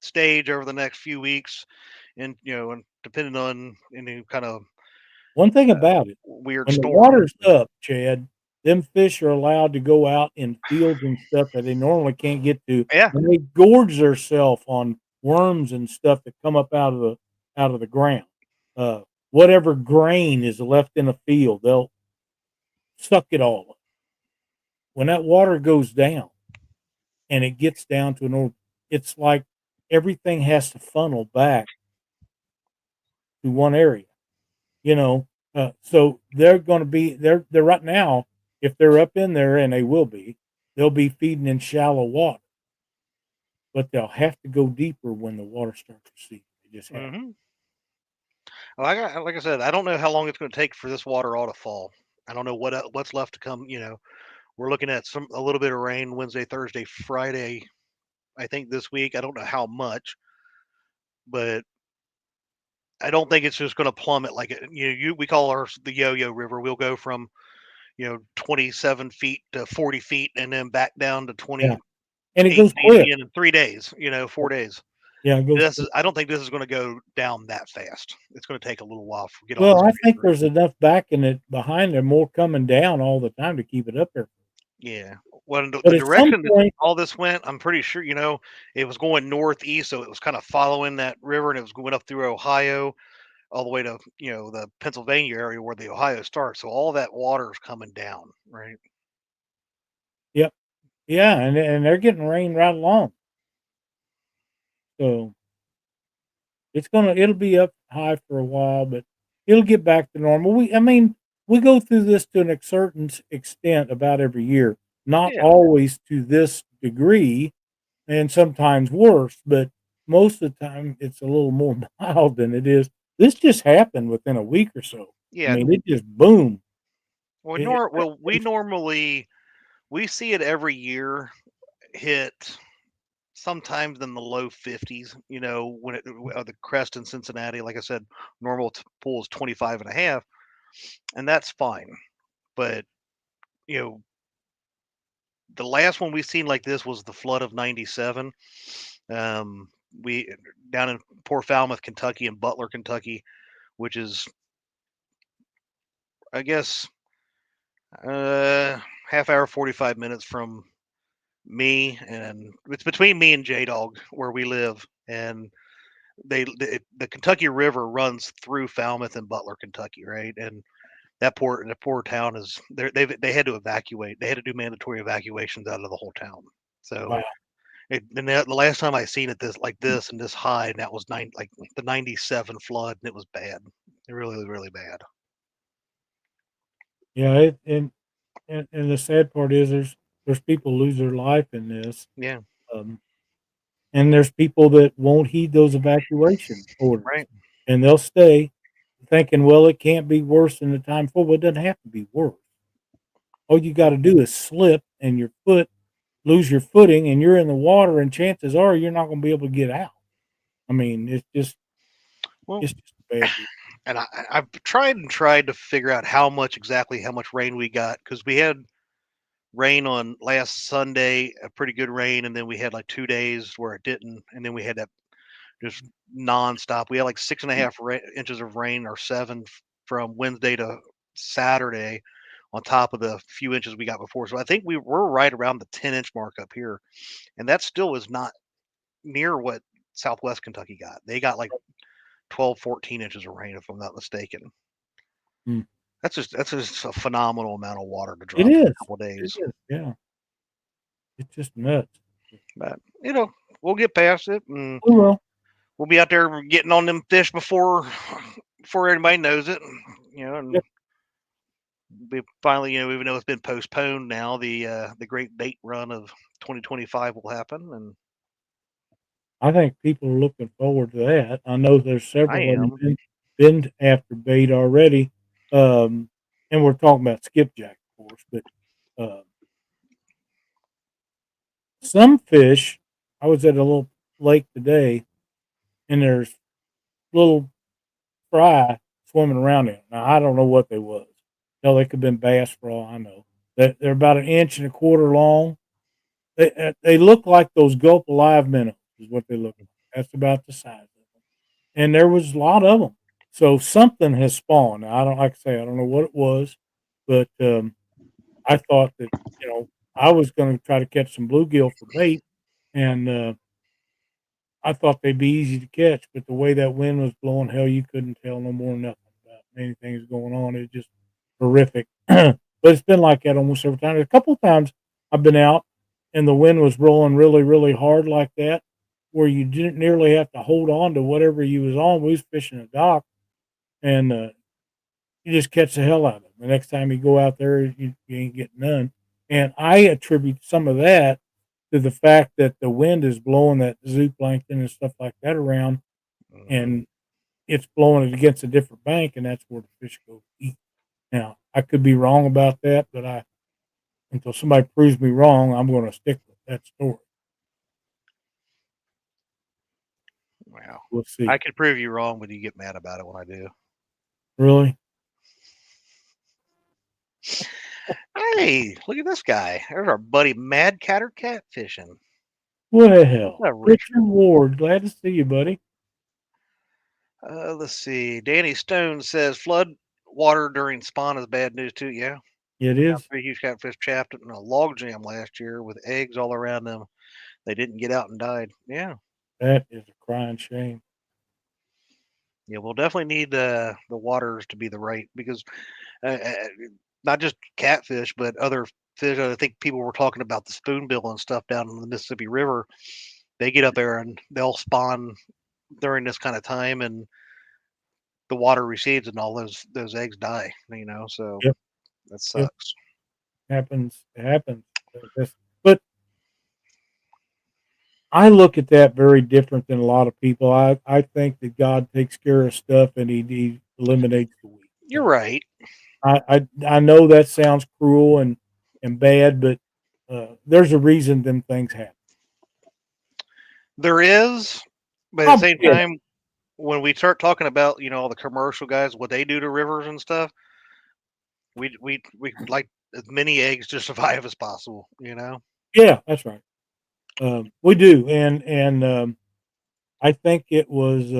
stage over the next few weeks, and and depending on any kind of one thing about it, weird when storm. the water's up, Chad, them fish are allowed to go out in fields and stuff that they normally can't get to. Yeah, and they gorge themselves on worms and stuff that come up out of the ground. Whatever grain is left in a field, they'll suck it all up. When that water goes down and it gets down to it's like everything has to funnel back to one area, so they're going to be they're right now, if they're up in there, and they'll be feeding in shallow water, but they'll have to go deeper when the water starts to recede. They just have Well, like I said, I don't know how long it's going to take for this water all to fall. I don't know what's left to come. We're looking at a little bit of rain Wednesday, Thursday, Friday. I think this week. I don't know how much, but I don't think it's just going to plummet like it. We call ours the Yo-Yo River. We'll go from 27 feet to 40 feet, and then back down to 20. Yeah. And it goes quick in 3 days. 4 days. Yeah, it goes I don't think this is going to go down that fast. It's going to take a little while to get. Well, I think there's enough backing it behind there, more coming down all the time to keep it up there. Yeah. Well, the direction that all this went, I'm pretty sure, it was going northeast, so it was kind of following that river, and it was going up through Ohio, all the way to, the Pennsylvania area where the Ohio starts. So all that water is coming down, right? Yep. Yeah, and they're getting rain right along. So it'll be up high for a while, but it'll get back to normal. We go through this to a certain extent about every year, not always to this degree, and sometimes worse, but most of the time it's a little more mild than it is. This just happened within a week or so. I Yeah. mean, it just boom. We see it every year hit sometimes in the low 50s, when the crest in Cincinnati, like I said, normal pool is 25 and a half, and that's fine. But, you know, the last one we seen like this was the flood of 97. We down in Port Falmouth, Kentucky, and Butler, Kentucky, which is, I guess, half hour, 45 minutes from me, and it's between me and J Dog where we live, and the Kentucky River runs through Falmouth and Butler, Kentucky, right? And the poor town is they had to evacuate. They had to do mandatory evacuations out of the whole town. So Wow. the last time I seen it this and this high, and that was like the 97 flood, and it was bad. It really was really bad. Yeah, and the sad part is there's people lose their life in this. Yeah, Um, and there's people that won't heed those evacuation orders, right. and they'll stay thinking, well, it can't be worse than the time before. But it doesn't have to be worse. All you got to do is slip and your foot lose your footing, and you're in the water, and chances are you're not going to be able to get out. I mean, Well, it's just a bad deal. and I've tried to figure out how much rain we got, because we had rain on last Sunday, a pretty good rain, and then we had like 2 days where it didn't, and then we had that just nonstop. We had like 6.5 inches of rain, or seven, from Wednesday to Saturday, on top of the few inches we got before. So I think we were right around the 10-inch mark up here, and that still was not near what Southwest Kentucky got. They got like 12, 14 inches of rain, if I'm not mistaken. Mm. That's just a phenomenal amount of water to It drop in is. a couple of It days. is. Yeah. It's just nuts. But we'll get past it, and Oh well. we'll be out there getting on them fish before anybody knows it. And Yep. we finally, even though it's been postponed now, the great bait run of 2025 will happen, and I think people are looking forward to that. I know there's I several of them am. been after bait already. Um, and we're talking about skipjack, of course, but uh, some fish. I was at a little lake today, and there's little fry swimming around in it. Now I don't know what they was. Hell, they could have been bass for all I know. They're about an inch and a quarter long. They look like those Gulp Alive minnows is what they look like. That's about the size of them. And there was a lot of them. So something has spawned. Now, I don't like I say I don't know what it was, but I thought that I was going to try to catch some bluegill for bait, and I thought they'd be easy to catch. But the way that wind was blowing, hell, you couldn't tell no more than nothing about anything that's going on. It's just horrific. But it's been like that almost every time. A couple of times I've been out and the wind was rolling really, really hard like that, where you didn't nearly have to hold on to whatever you was on. We was fishing a dock, and you just catch the hell out of them. The next time you go out there, you ain't getting none. And I attribute some of that to the fact that the wind is blowing that zooplankton and stuff like that around, Mhm. and it's blowing it against a different bank, and that's where the fish go to eat. Now, I could be wrong about that, but until somebody proves me wrong, I'm going to stick with that story. Wow. We'll I see. could prove you wrong, but you get mad about it when I do. Really? Hey, look at this guy. There's our buddy Mad Catter catfishing. What's Well, up, Richard Richard? Ward, glad to see you, buddy. Let's see. Danny Stone says flood water during spawn is bad news too. Yeah, It we found is. 3 huge catfish trapped in a log jam last year with eggs all around them. They didn't get out and died. Yeah, That is a crying shame. yeah. We'll definitely need the waters to be the right, because not just catfish, but other fish. I think people were talking about the spoonbill and stuff down in the Mississippi River. They get up there and they'll spawn during this kind of time, and the water recedes and all those eggs die. So Yep. that Yep. sucks. Happens. It happens. But I look at that very different than a lot of people. I think that God takes care of stuff and he eliminates the weak. You're right. I know that sounds cruel and bad, but there's a reason them things happen. There is, but at the same time, when we start talking about all the commercial guys, what they do to rivers and stuff, we like as many eggs to survive as possible. Yeah, that's right. We do, and I think it was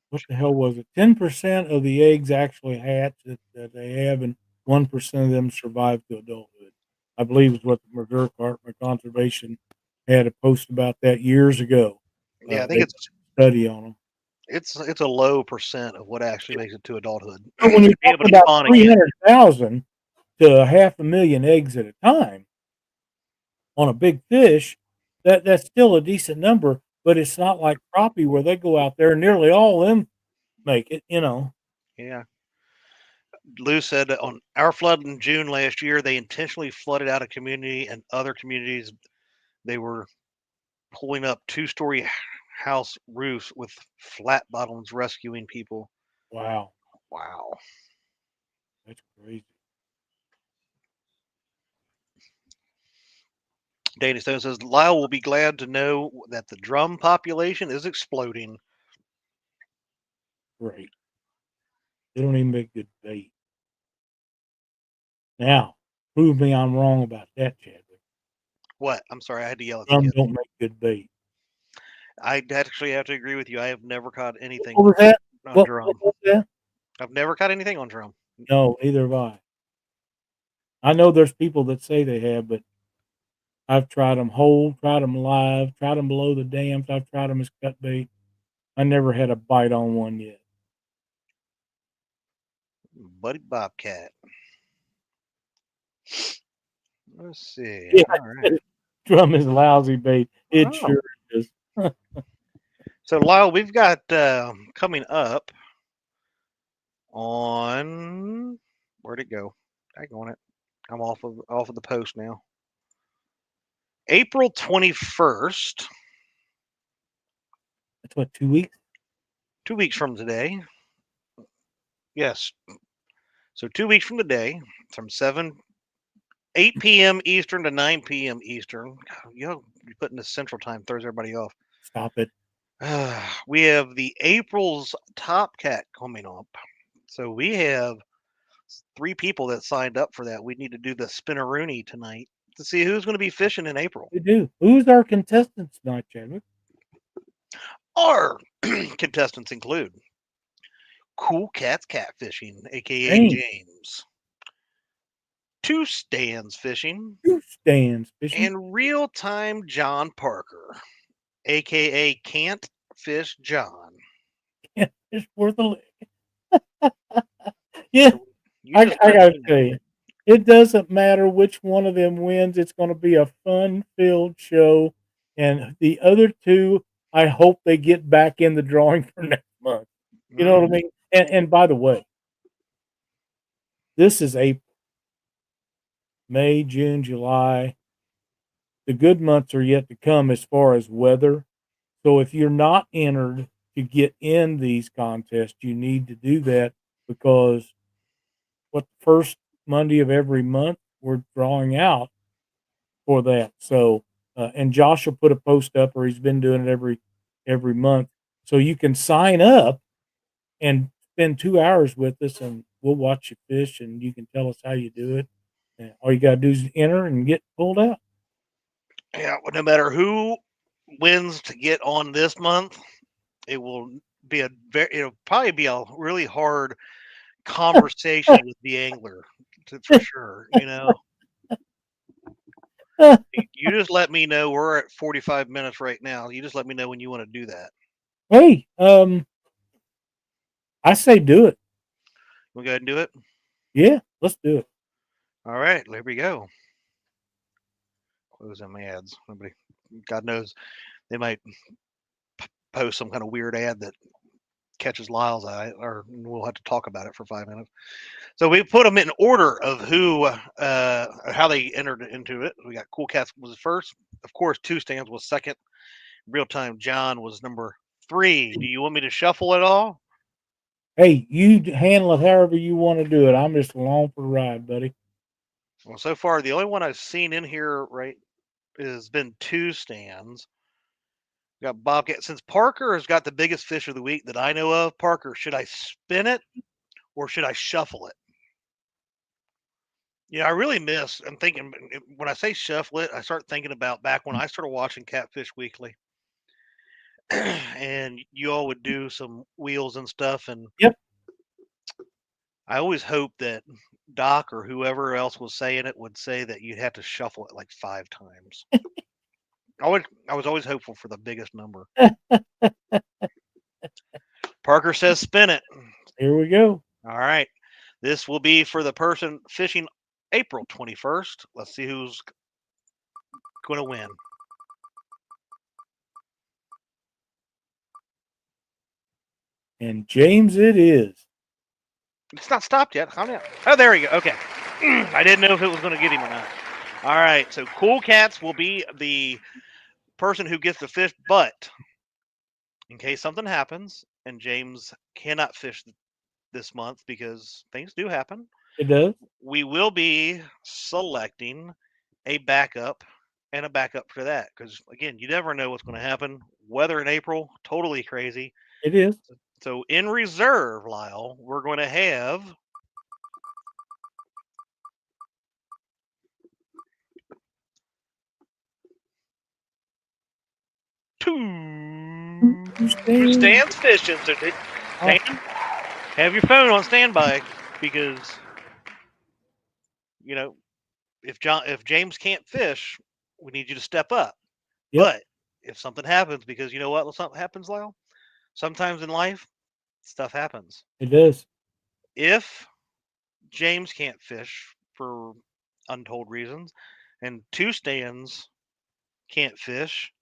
what the hell was it? 10% of the eggs actually hatch that they have, and 1% of them survive to adulthood. I believe is what the Missouri Department of Conservation had a post about that years ago. Yeah, I think They it's study on them. it's a low percent of what actually makes it to adulthood. But when To you're be able talking to about spawn again. 300,000 to 500,000 eggs at a time on a big fish, that's still a decent number. But it's not like crappie where they go out there and nearly all of them make it. Yeah. Lou said that on our flood in June last year, they intentionally flooded out a community, and other communities they were pulling up 2-story house roofs with flat bottoms, rescuing people. Wow, Wow. that's crazy. Danny Stone says Lyle will be glad to know that the drum population is exploding. Great. They don't even make good bait. Now, prove me I'm wrong about that, Chadwick. What? I'm sorry, I had to yell at the Drum kid. don't make good bait. I actually have to agree with you. I have never caught anything What was that? on What drum. was that? I've never caught anything on drum. No, neither have I. I know there's people that say they have, but I've tried them whole, tried them live, tried them below the dams. I've tried them as cut bait. I never had a bite on one yet. Buddy Bobcat. Let's see. Yeah, All right. drum is lousy bait. It Oh. sure is. So Lyle, we've got coming up on where'd it go? I on it. I'm off of the post now. April 21st. That's what, 2 weeks? 2 weeks from today. Yes. So 2 weeks from today, from 8 p.m. Eastern to 9 p.m. Eastern. You're putting the Central Time, throws everybody off. Stop it. We have the April's Top Cat coming up. So we have 3 people that signed up for that. We need to do the Spinneroonie tonight to see who's going to be fishing in April. We do. Who's our contestants tonight, Chadwick? Our contestants include Cool Cats Catfishing, aka Dang. James, Two Stands Fishing, 2 stands fishing. and Real Time John Parker, aka Can't Fish John. It's worth a lick. Yeah, So I gotta tell you, it doesn't matter which one of them wins. It's going to be a fun-filled show, and the other 2, I hope they get back in the drawing for next month. You know what I mean? And by the way, this is April, May, June, July. The good months are yet to come as far as weather. So if you're not entered to get in these contests, you need to do that because the first Monday of every month we're drawing out for that. So and Josh will put a post up, or he's been doing it every month. So you can sign up and spend 2 hours with us, and we'll watch you fish, and you can tell us how you do it. And all you got to do is enter and get pulled out. Yeah, well, no matter who wins to get on this month, it will be it'll probably be a really hard conversation with the angler, for sure. You just let me know. We're at 45 minutes right now. You just let me know when you want to do that. Hey, I say do it. We go ahead and do it. Yeah, let's do it. All right, there we go. Close them ads. Nobody, God knows, they might post some kind of weird ad that catches Lyle's eye, or we'll have to talk about it for 5 minutes. So we put them in order of who, how they entered into it. We got Cool Cats was first, of course, 2 stands was second. Real time John was number 3. Do you want me to shuffle it all? Hey, you handle it however you want to do it. I'm just along for the ride, buddy. Well, so far the only one I've seen in here has been 2 stands. Got Bobcat. Since Parker has got the biggest fish of the week that I know of, Parker, should I spin it or should I shuffle it? I really miss. I'm thinking when I say shuffle it, I start thinking about back when I started watching Catfish Weekly, and you all would do some wheels and stuff, and Yep. I always hoped that Doc or whoever else was saying it would say that you'd have to shuffle it like 5 times. I was always hopeful for the biggest number. Parker says spin it. Here we go. All right. This will be for the person fishing April 21st. Let's see who's going to win. And James it is. It's not stopped yet. Calm down. Oh, there we go. Okay. I didn't know if it was going to get him or not. All right. So Cool Cats will be the person who gets the fish, but in case something happens and James cannot fish this month because things do happen, It does. we will be selecting a backup and a backup for that. Because again, you never know what's going to happen. Weather in April, totally crazy. It is. So in reserve, Lyle, we're going to have two stands fishing. So Stan, have your phone on standby because if James can't fish, we need you to step up. Yep. But if something happens, because you know what something happens, Lyle? Sometimes in life, stuff happens. It does. If James can't fish for untold reasons, and 2 stands can't fish,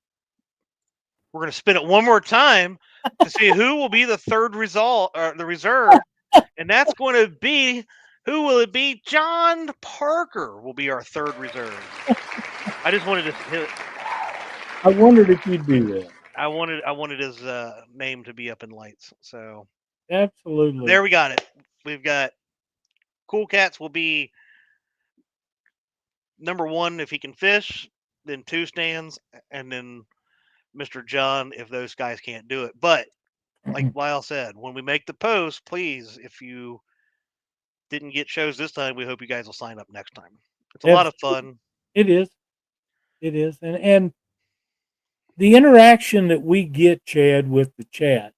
we're going to spin it one more time to see who will be the third result or the reserve, and that's going to be who will it be? John Parker will be our third reserve. I just wanted to hit. I wondered if you'd do that. I wanted his name to be up in lights. So Absolutely. there we got it. We've got Cool Cats will be number 1 if he can fish, then 2 stands, and then Mr. John if those guys can't do it. But like Lyle said, when we make the post, please, if you didn't get shows this time, we hope you guys will sign up next time. It's a lot of fun. It is. It is. And the interaction that we get, Chad, with the chat,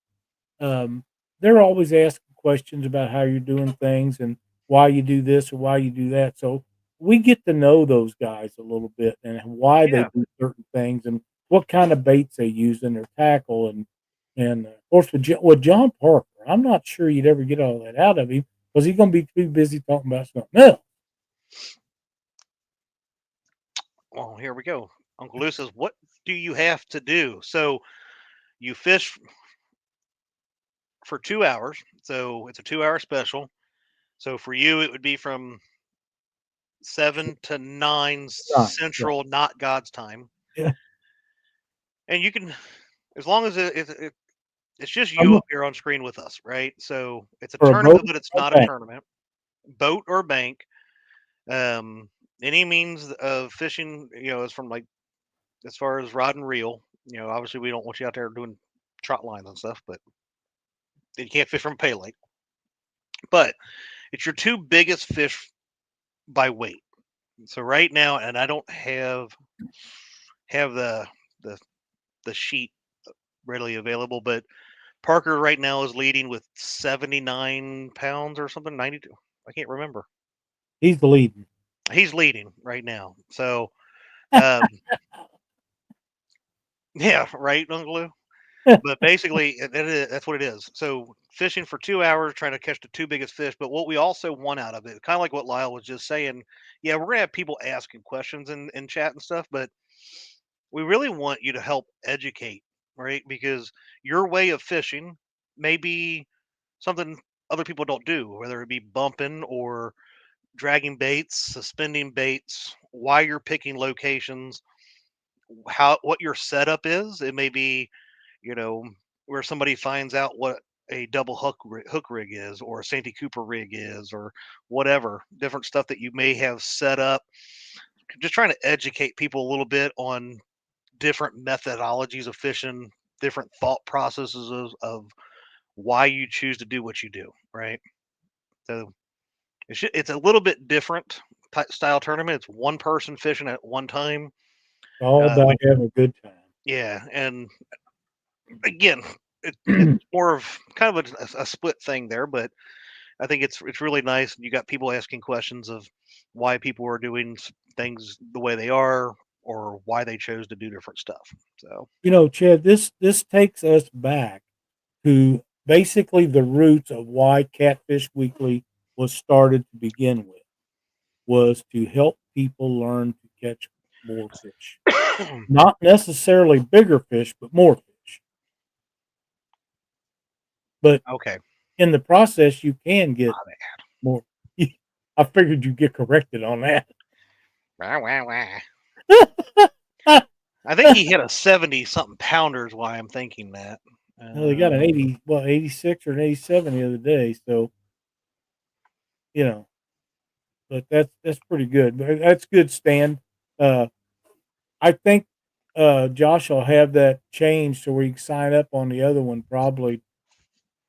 they're always asking questions about how you're doing things and why you do this or why you do that. So we get to know those guys a little bit and why they do certain things and what kind of baits they use in their tackle. And of course, with John Parker, I'm not sure you'd ever get all that out of him because he's going to be too busy talking about something else. Well, here we go. Uncle Lou says, what do you have to do? So you fish for 2 hours. So it's a 2-hour special. So for you, it would be from 7 to 9 Central, not God's time. Yeah. And you can, as long as it's just you up here on screen with us, right? So it's a tournament, but it's not a tournament. Boat or bank. Any means of fishing, is from as far as rod and reel. Obviously we don't want you out there doing trot lines and stuff, but you can't fish from pay lake. But it's your 2 biggest fish by weight. So right now, and I don't have the sheet readily available, but Parker right now is leading with 79 pounds or something, 92. I can't remember. He's the leading. He's leading right now. So, yeah, right, Uncle Lou? But basically, that's what it is. So fishing for 2 hours, trying to catch the 2 biggest fish. But what we also want out of it, kind of like what Lyle was just saying, yeah, we're going to have people asking questions in chat and stuff, but we really want you to help educate, right? Because your way of fishing may be something other people don't do, whether it be bumping or dragging baits, suspending baits, why you're picking locations. what your setup is. It may be, where somebody finds out what a double hook rig is, or a Santee Cooper rig is, or whatever different stuff that you may have set up. Just trying to educate people a little bit on different methodologies of fishing, different thought processes of why you choose to do what you do, right? So it's a little bit different style tournament. It's one person fishing at one time. All about having a good time. Yeah, and again, it's more of kind of a split thing there, but I think it's really nice. You got people asking questions of why people are doing things the way they are, or why they chose to do different stuff. So Chad, this takes us back to basically the roots of why Catfish Weekly was started to begin with, was to help people learn to catch more fish. Not necessarily bigger fish, but more fish. But okay, in the process, you can get more. I figured you'd get corrected on that. I think he hit a 70-something pounder is why I'm thinking that. Well, they got an 86 or an 87 the other day. So, but that's pretty good. But that's good, Stan. I think Josh will have that changed so we can sign up on the other one probably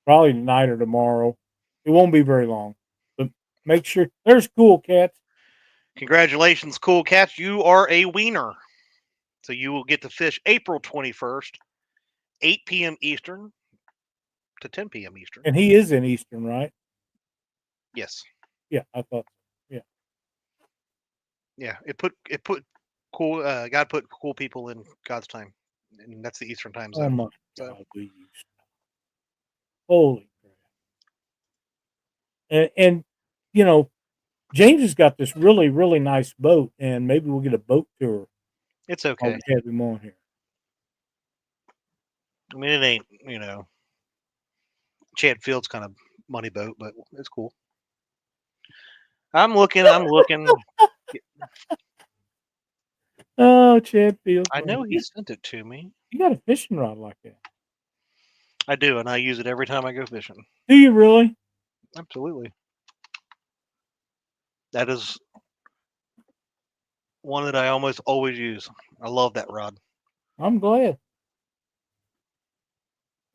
tonight or tomorrow. It won't be very long, but make sure there's Cool Cats. Congratulations, Cool Cats. You are a wiener. So you will get to fish April 21st, 8 p.m. Eastern to 10 p.m. Eastern. And he is in Eastern, right? Yes. Yeah, I thought so. Yeah. Yeah. It put cool God put cool people in God's time. And that's the Eastern time zone. Oh my God, we used to. Holy crap. And James has got this really, really nice boat, and maybe we'll get a boat tour. It's okay. I'll have him on here. I mean, it ain't, Chad Field's kind of money boat, but it's cool. I'm looking. Oh, Chad Field. I know he sent it to me. You got a fishing rod like that? I do, and I use it every time I go fishing. Do you really? Absolutely. That is one that I almost always use. I love that rod. I'm glad.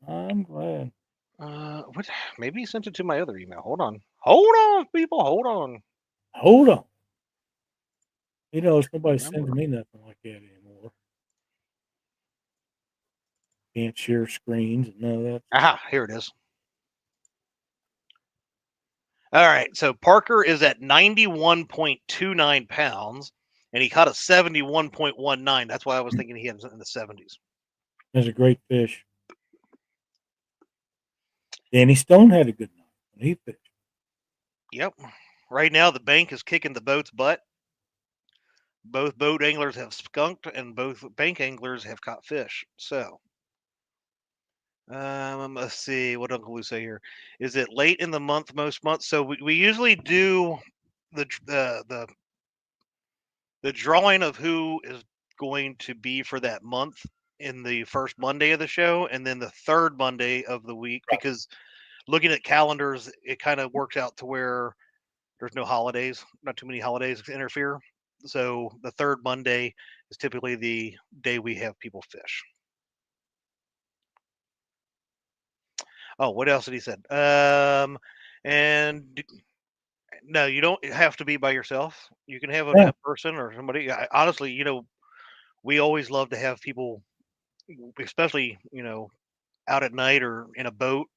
I'm glad. What? Maybe he sent it to my other email. Hold on, people. Hold on. Nobody's sending me nothing like that anymore. Can't share screens and none of that. Aha, here it is. All right, so Parker is at 91.29 pounds, and he caught a 71.19. That's why I was thinking he had in the 70s. That's a great fish. Danny Stone had a good night when he fished. Yep. Right now, the bank is kicking the boat's butt. Both boat anglers have skunked, and both bank anglers have caught fish. So, let's see. What Uncle Lou say here? Is it late in the month most months? So we usually do the drawing of who is going to be for that month in the first Monday of the show, and then the third Monday of the week, because looking at calendars, it kind of works out to where there's no holidays, not too many holidays to interfere. So the third Monday is typically the day we have people fish. Oh, what else did he said? And no, you don't have to be by yourself. You can have a person or somebody. Honestly, we always love to have people, especially, out at night or in a boat,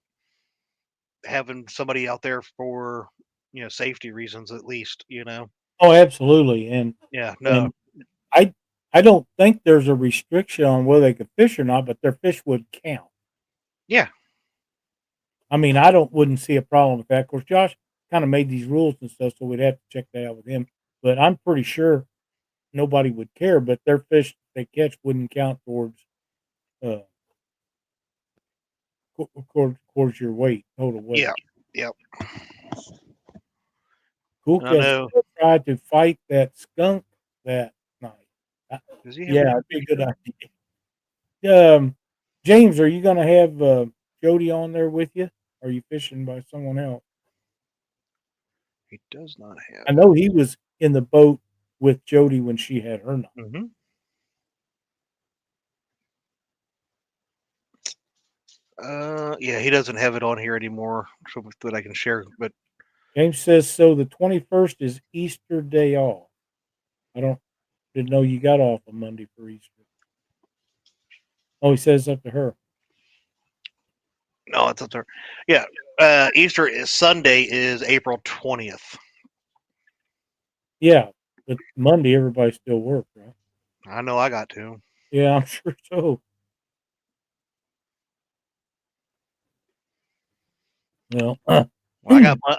having somebody out there for, safety reasons at least, Oh, absolutely. And yeah, no. And I don't think there's a restriction on whether they could fish or not, but their fish would count. Yeah. I mean, wouldn't see a problem with that. Of course, Josh kind of made these rules and stuff, so we'd have to check that out with him. But I'm pretty sure nobody would care, but their fish they catch wouldn't count towards your weight, total weight. Yeah. Yep. Cool Cats tried to fight that skunk that night. Does he have Yeah, it'd be a good idea. James, are you going to have Jody on there with you? Or are you fishing by someone else? He does not have. I know he was in the boat with Jody when she had her knot. Mm-hmm. Yeah, he doesn't have it on here anymore, so that I can share. But James says so. The 21st is Easter day off. Didn't know you got off on Monday for Easter. Oh, he says up to her. no, it's up there. Yeah, Easter is Sunday is April 20th. Yeah, but Monday everybody still works, right? I know I got to. Yeah, I'm sure so. Well, Well,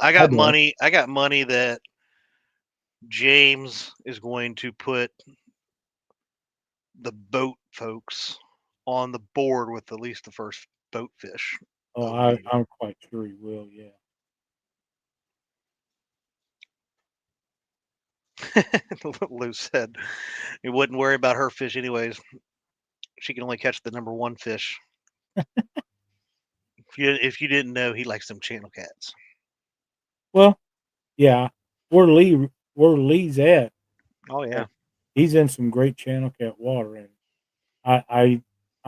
I got don't. money. I got money that James is going to put the boat folks on the board with at least the first boat fish. Oh, of the year. I'm quite sure he will. Yeah. Lou said he wouldn't worry about her fish anyways. She can only catch the number one fish. If you didn't know, he likes them channel cats. Well, yeah. Where Lee's at, Oh yeah. he's in some great channel cat water, and I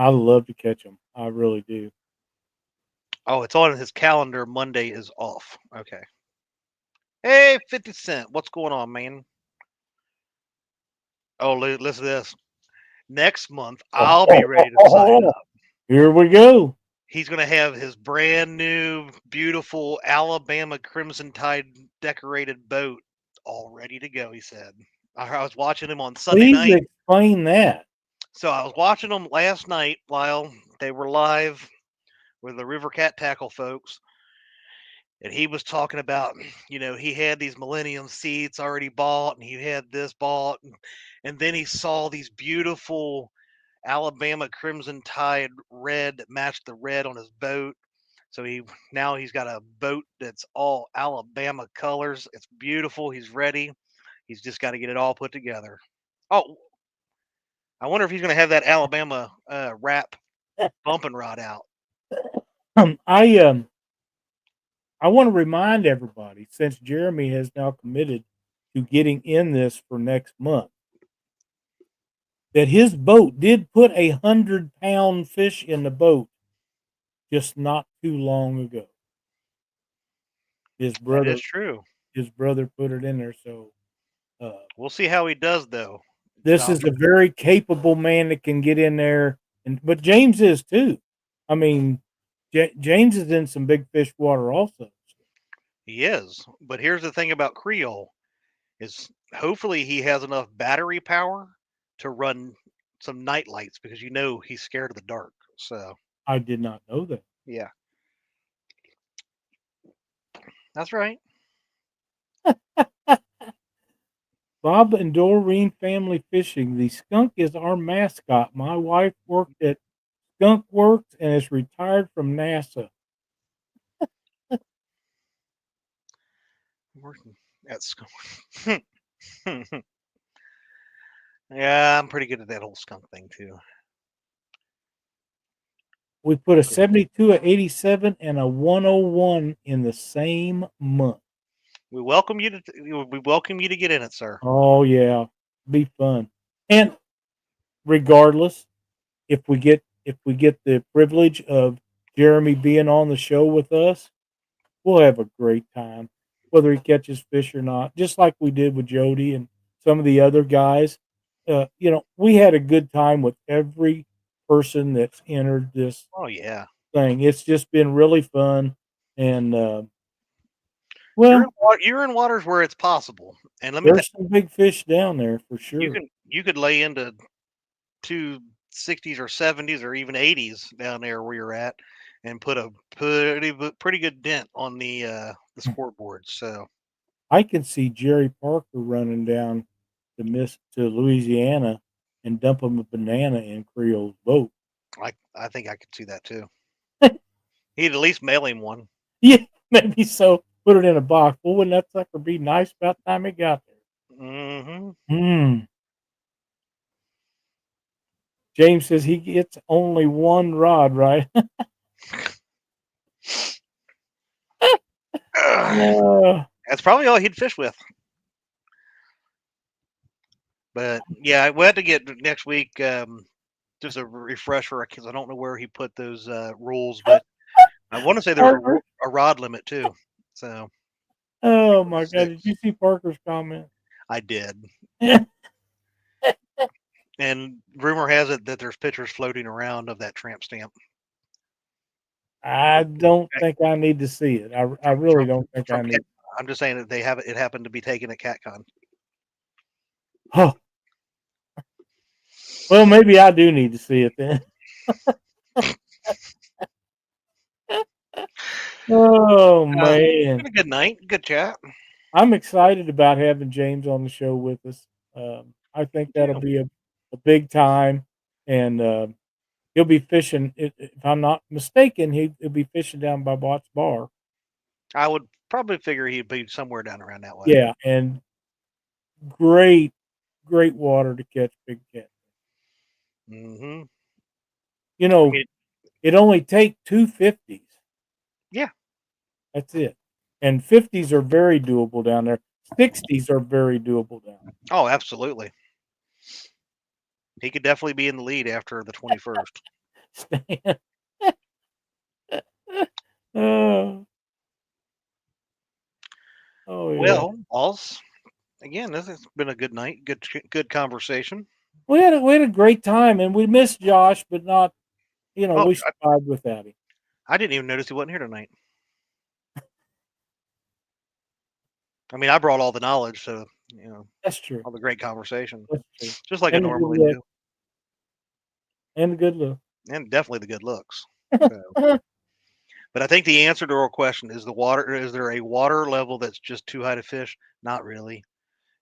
love to catch them. I really do. Oh, it's on his calendar. Monday is off. Okay. Hey, 50 Cent. What's going on, man? Oh, listen to this. Next month, I'll be ready to sign up. Here we go. He's going to have his brand new, beautiful Alabama Crimson Tide decorated boat all ready to go, he said. I was watching him on Sunday Please night. explain that. So I was watching them last night, Lyle. They were live with the River Cat Tackle folks. And he was talking about, he had these Millennium seats already bought, and he had this bought, and then he saw these beautiful Alabama Crimson Tide red that matched the red on his boat. So he's got a boat that's all Alabama colors. It's beautiful. He's ready. He's just got to get it all put together. Oh, I wonder if he's going to have that Alabama wrap bumping rod out. I want to remind everybody, since Jeremy has now committed to getting in this for next month, that his boat did put 100-pound fish in the boat just not too long ago. His That is brother true. put it in there, so We'll see how he does, though. this is a very capable man that can get in there, but James is too. I mean, James is in some big fish water also. He is. But here's the thing about Creole is hopefully he has enough battery power to run some night lights because he's scared of the dark. So I did not know that. yeah. That's right. Bob and Doreen Family Fishing. The skunk is our mascot. My wife worked at Skunk Works and is retired from NASA. Working at school. Yeah, I'm pretty good at that whole skunk thing too. We put a 72, a 87, and a 101 in the same month. We welcome you to get in it, sir. Oh yeah, be fun. And regardless, if we get the privilege of Jeremy being on the show with us, we'll have a great time, whether he catches fish or not. Just like we did with Jody and some of the other guys. We had a good time with every person that's entered this Oh yeah. thing. It's just been really fun, and You're in waters where it's possible, and let me. there's some big fish down there for sure. You could lay into 260s or 70s or even 80s down there where you're at, and put a pretty good dent on the scoreboard. So I can see Jerry Parker running down to Louisiana and dump him a banana in Creole's boat. I think I could see that too. He'd at least mail him one. Yeah, maybe so. Put it in a box. Well, wouldn't that sucker be nice about the time it got there? Mm-hmm. Hmm. James says he gets only one rod, right? That's probably all he'd fish with. But yeah, we'll have to get next week just a refresher because I don't know where he put those rules, but I want to say there's Parker. a rod limit too. So Oh my God! 6. Did you see Parker's comment? I did. And rumor has it that there's pictures floating around of that tramp stamp. I don't think I need to see it. I really don't think I need. I'm just saying that they have it happened to be taken at CatCon. Oh. Well, maybe I do need to see it then. Oh man, Been a good night, good chat. I'm excited about having James on the show with us. I think that'll be a big time, and he'll be fishing. If I'm not mistaken, he'll be fishing down by Bott's Bar. I would probably figure he'd be somewhere down around that way. Yeah, and great water to catch big catch. Mm-hmm. You know, it only take 2 50s. Yeah, that's it. And 50s are very doable down there. 60s are very doable down there. Oh, absolutely. He could definitely be in the lead after the 21st. Oh yeah. Well, again, this has been a good night. Good conversation. We had a great time, and we missed Josh, but not. We survived without him. I didn't even notice he wasn't here tonight. I mean, I brought all the knowledge, so that's true. All the great conversation. That's true. Just like I normally do. And the good look. And definitely the good looks. So. But I think the answer to our question is is there a water level that's just too high to fish? Not really.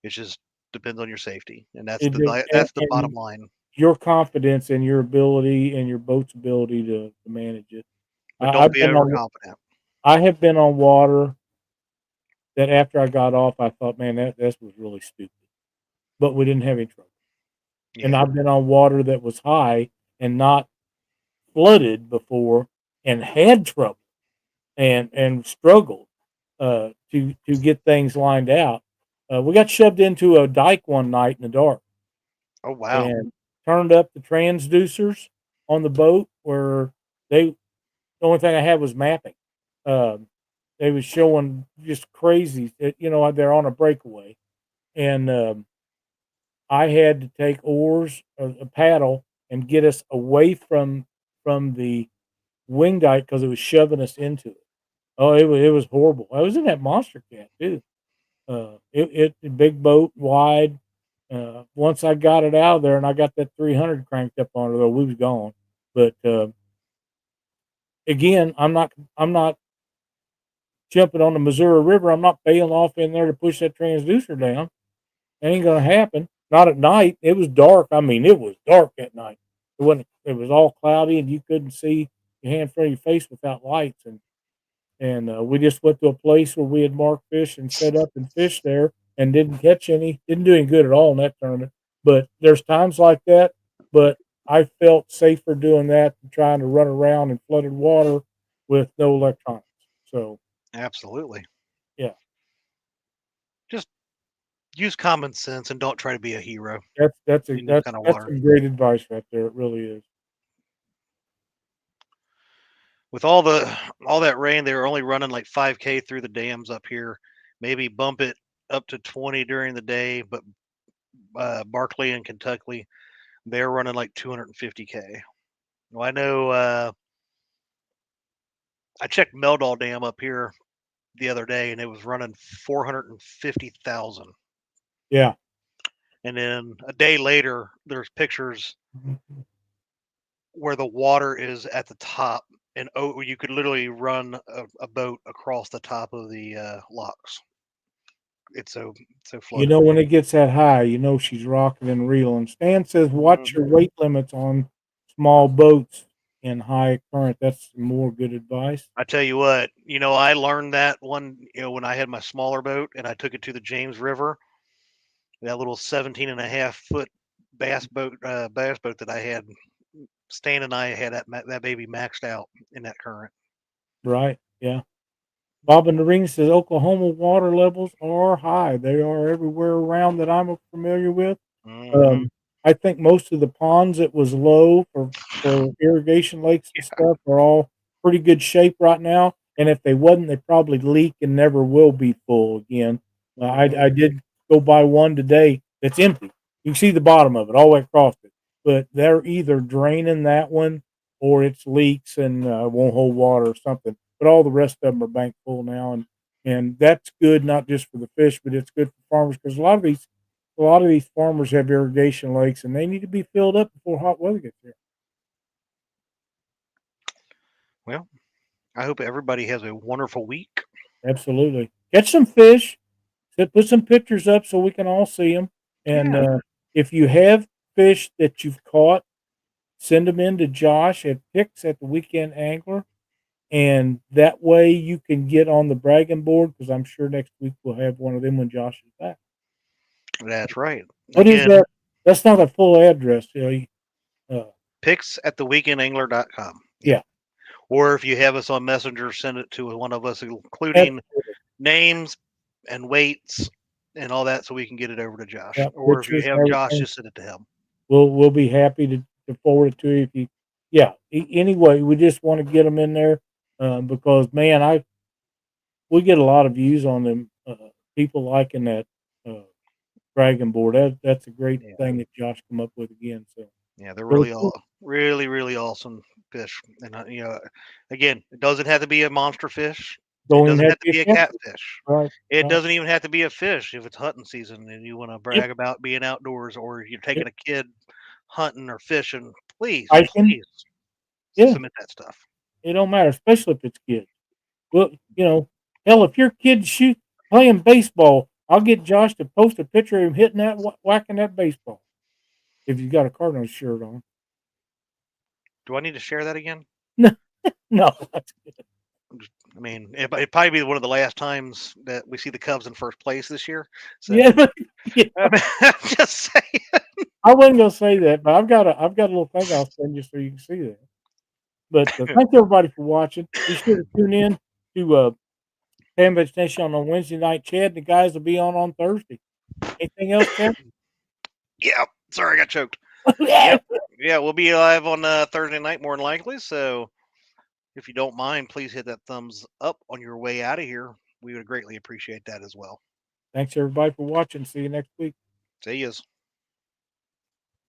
It just depends on your safety. And that's the bottom line. Your confidence in your ability and your boat's ability to manage it. But don't be overconfident. I have been on water that after I got off, I thought, man, that was really stupid. But we didn't have any trouble. Yeah. And I've been on water that was high and not flooded before and had trouble and struggled to get things lined out. We got shoved into a dike one night in the dark. Oh wow! And turned up the transducers on the boat where the only thing I had was mapping. They was showing just crazy. They're on a breakaway, and I had to take oars, a paddle, and get us away from the wing dike because it was shoving us into it. Oh, it was horrible. I was in that monster cat too. It big boat, wide. Once I got it out of there and I got that 300 cranked up on it, though, we was gone. But again, I'm not jumping on the Missouri River. I'm not bailing off in there to push that transducer down. That ain't gonna happen. Not at night. It was dark. I mean, it was dark at night. It wasn't. It was all cloudy, and you couldn't see your hand in front of your face without lights. And we just went to a place where we had marked fish and set up and fished there, and didn't catch any. Didn't do any good at all in that tournament. But there's times like that. But I felt safer doing that than trying to run around in flooded water with no electronics. So absolutely, yeah. Just use common sense and don't try to be a hero. That's some great advice right there. It really is. With all that rain, they were only running like 5K through the dams up here. Maybe bump it up to 20 during the day, but Barkley and Kentucky, they're running like 250K. Well, I know I checked Meldal Dam up here the other day, and it was running 450,000. Yeah. And then a day later, there's pictures where the water is at the top, and you could literally run a boat across the top of the locks. It's so flooded. When it gets that high, she's rocking and reeling. Stan says, watch your weight limits on small boats in high current. That's more good advice. I tell you what, I learned that one, when I had my smaller boat and I took it to the James River, that little 17.5 foot bass boat that I had. Stan and I had that baby maxed out in that current. Right. Yeah. Bob in the Ring says Oklahoma water levels are high. They are everywhere around that I'm familiar with. Mm-hmm. Um, I think most of the ponds that was low for irrigation lakes and stuff are all pretty good shape right now. And if they wasn't, they probably leak and never will be full again. I did go by one today that's empty. You can see the bottom of it all the way across it, but they're either draining that one or it's leaks and won't hold water or something. But all the rest of them are bank full now, and that's good not just for the fish, but it's good for farmers because a lot of these farmers have irrigation lakes, and they need to be filled up before hot weather gets here. Well, I hope everybody has a wonderful week. Absolutely. Catch some fish. Put some pictures up so we can all see them. And Yeah. if you have fish that you've caught, send them in to Josh at Pics at the Weekend Angler. And that way you can get on the bragging board because I'm sure next week we'll have one of them when Josh is back. That's right. What is Again, that? That's not a full address. pics at theweekendangler.com. Yeah. Or if you have us on Messenger, send it to one of us, including Absolutely. names and weights and all that, so we can get it over to Josh. Yeah, Or if you pictures and have Josh, everything. just send it to him. We'll be happy to forward it to you if you. Yeah. Anyway, we just want to get them in there because man, we get a lot of views on them. People liking that dragon board. That's a great Yeah. thing that Josh come up with again. So Yeah, they're really really cool. really awesome fish. And again, it doesn't have to be a monster fish. It Don't even doesn't have have to to be be a a catfish. catfish. Right. It Right. doesn't even have to be a fish if it's hunting season and you want to Yep. brag about being outdoors or you're Yep. taking a kid hunting or fishing. Please, Hiking. please Yeah. submit that stuff. It don't matter, especially if it's kids. Well, hell, if your kid's playing baseball, I'll get Josh to post a picture of him hitting that, whacking that baseball. If he's got a Cardinals shirt on. Do I need to share that again? No, no. I mean, it'd probably be one of the last times that we see the Cubs in first place this year. So, Yeah, yeah. I mean, I'm just saying. I wasn't gonna say that, but I've got a little thing I'll send you so you can see that. But thanks everybody for watching. Be sure to tune in to Pan Vegetation on Wednesday night. Chad and the guys will be on Thursday. Anything else, Chad? Yeah, sorry, I got choked. Yeah. Yep. Yeah, we'll be live on Thursday night more than likely. So if you don't mind, please hit that thumbs up on your way out of here. We would greatly appreciate that as well. Thanks everybody for watching. See you next week. See yous.